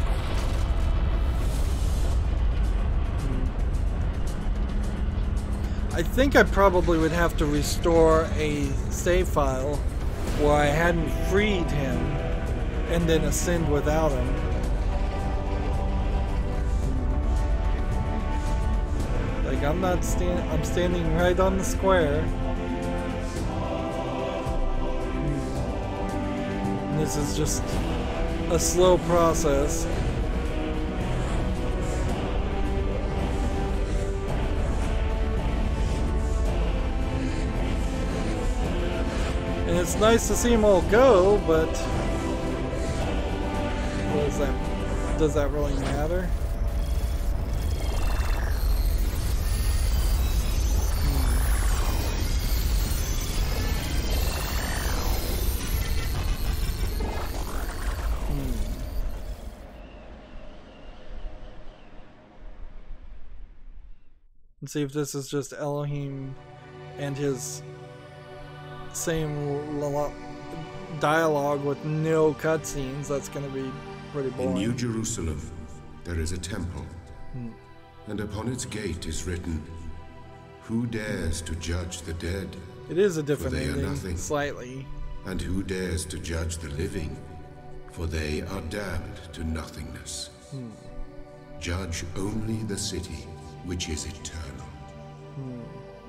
I think I probably would have to restore a save file where I hadn't freed him and then ascend without him. Like I'm standing right on the square. this is just a slow process. And it's nice to see them all go, but what is that? Does that really matter? And see if this is just Elohim and his same dialogue with no cutscenes. That's going to be pretty boring. In New Jerusalem, there is a temple, and upon its gate is written, "Who dares to judge the dead? It is a different for they ending, are nothing. slightly. And who dares to judge the living? For they are damned to nothingness. Judge only the city, which is eternal.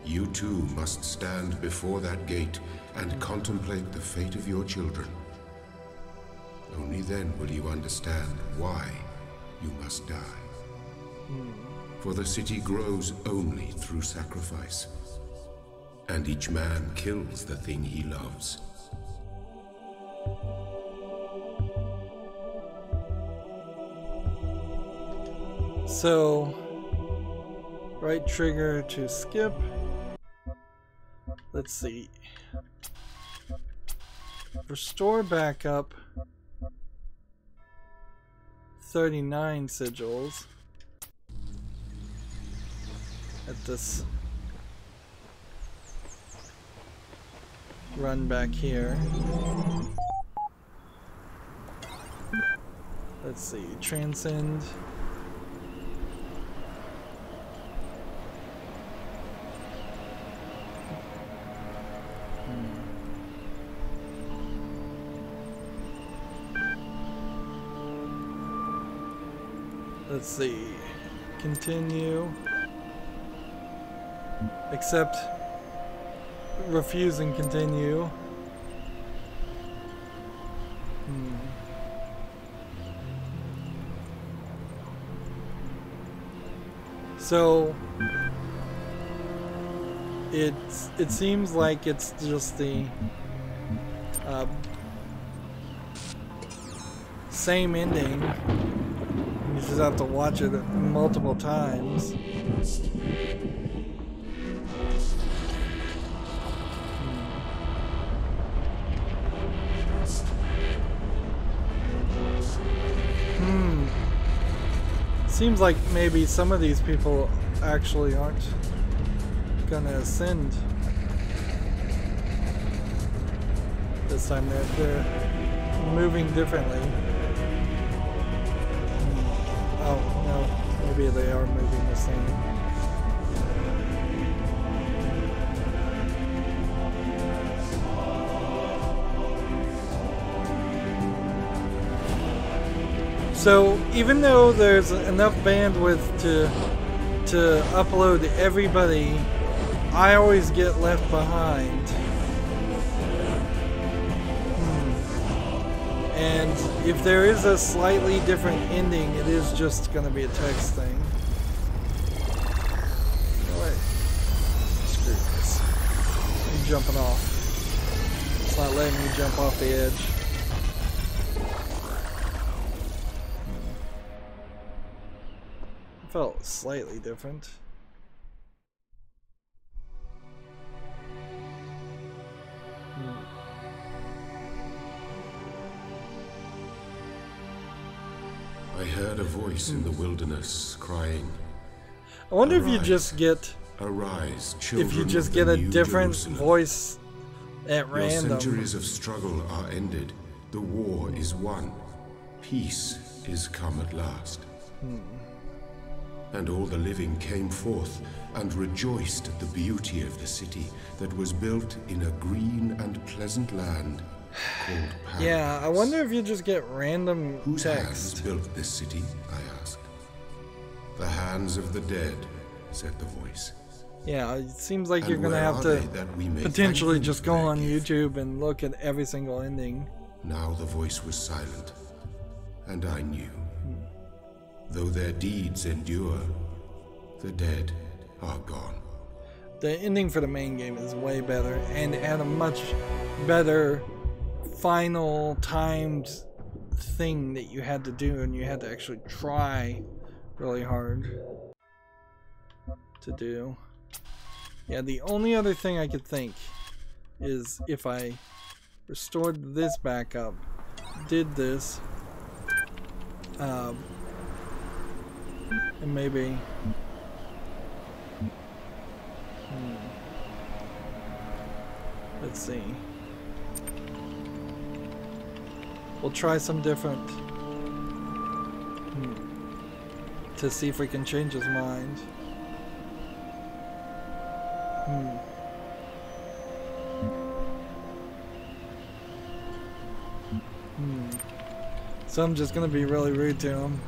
You too must stand before that gate and contemplate the fate of your children. Only then will you understand why you must die. For the city grows only through sacrifice, and each man kills the thing he loves." So, right trigger to skip. Let's see. Restore backup. 39 sigils. At this run back here. Let's see. Transcend. Let's see. Continue. Accept. Refuse and continue. So it seems like it's just the same ending. You just have to watch it multiple times. Seems like maybe some of these people actually aren't gonna ascend this time. They're moving differently. Oh no, maybe they are moving the same. So even though there's enough bandwidth to upload everybody, I always get left behind. And if there is a slightly different ending, it is just going to be a text thing. What? Screw this. I'm jumping off. It's not letting me jump off the edge. Felt slightly different. I heard a voice in the wilderness crying, I wonder if you "Arise, just get arise, children if you just of get the a New different Jerusalem. voice at Your random. centuries of struggle are ended. The war is won. Peace is come at last." And all the living came forth and rejoiced at the beauty of the city that was built in a green and pleasant land called Paradise. Yeah, I wonder if you just get random Whose hands text. built this city? I asked. The hands of the dead, said the voice. Yeah, it seems like you're And gonna where have are to they that we may potentially thank them just for go their on gift? YouTube and look at every single ending. Now the voice was silent, and I knew. Though their deeds endure, the dead are gone. The ending for the main game is way better, and had a much better final timed thing that you had to do, and you had to actually try really hard to do. Yeah, the only other thing I could think is if I restored this back up, did this, and maybe let's see, we'll try some different to see if we can change his mind. So I'm just gonna be really rude to him.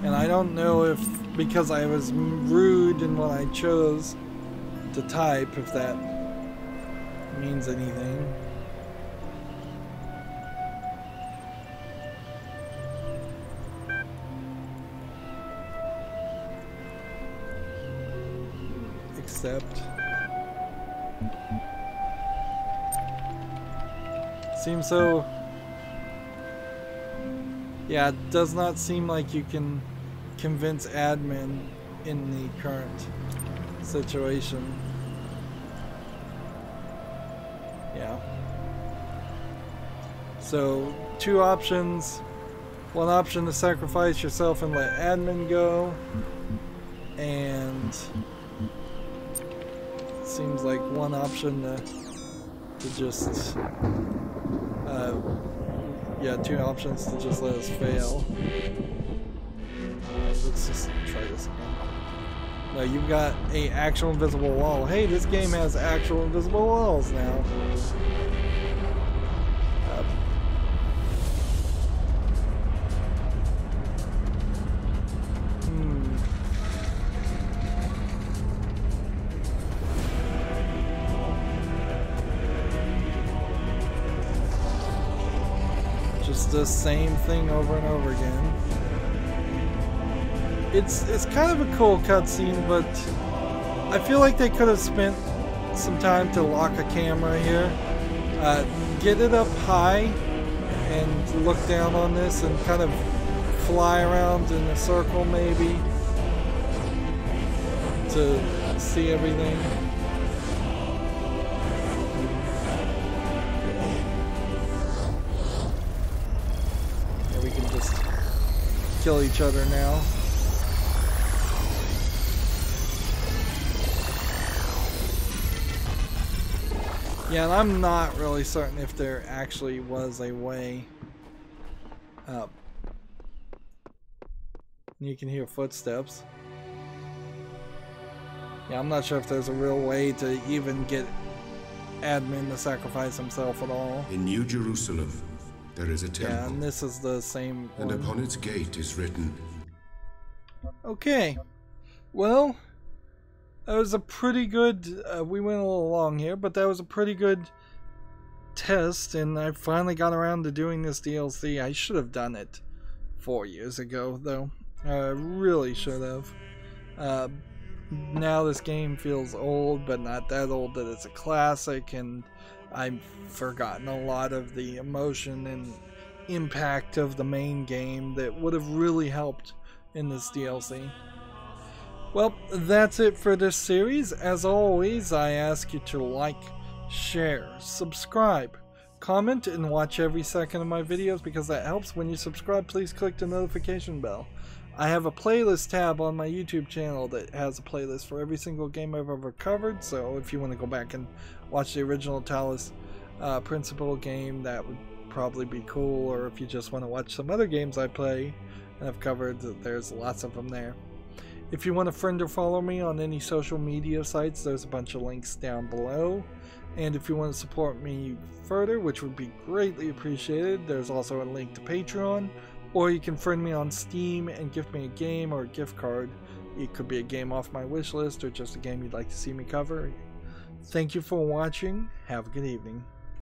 And I don't know if, because I was rude in what I chose to type, if that means anything. Except seems so. Yeah, it does not seem like you can convince admin in the current situation. Yeah. So, two options. One option to sacrifice yourself and let admin go. And it seems like one option to just yeah, two options to just let us fail. Let's just try this again. No, you've got a actual invisible wall. Hey, this game has actual invisible walls now. Just the same thing over and over again. It's kind of a cool cutscene, but I feel like they could have spent some time to lock a camera here. Get it up high and look down on this and kind of fly around in a circle maybe to see everything. Yeah, we can just kill each other now. Yeah, and I'm not really certain if there actually was a way up. You can hear footsteps. Yeah, I'm not sure if there's a real way to even get admin to sacrifice himself at all. In New Jerusalem, there is a temple. Yeah, and this is the same one. And upon its gate is written. Okay. Well, that was a pretty good, we went a little long here, but that was a pretty good test, and I finally got around to doing this DLC. I should have done it 4 years ago, though. I really should have. Now this game feels old, but not that old that it's a classic, and I've forgotten a lot of the emotion and impact of the main game that would have really helped in this DLC. Well, that's it for this series. As always, I ask you to like, share, subscribe, comment, and watch every second of my videos because that helps. When you subscribe, please click the notification bell. I have a playlist tab on my YouTube channel that has a playlist for every single game I've ever covered, so if you want to go back and watch the original Talos Principle game, that would probably be cool, or if you just want to watch some other games I play and I've covered, there's lots of them there. If you want to friend or follow me on any social media sites, there's a bunch of links down below. And if you want to support me further, which would be greatly appreciated, there's also a link to Patreon. Or you can friend me on Steam and gift me a game or a gift card. It could be a game off my wish list or just a game you'd like to see me cover. Thank you for watching. Have a good evening.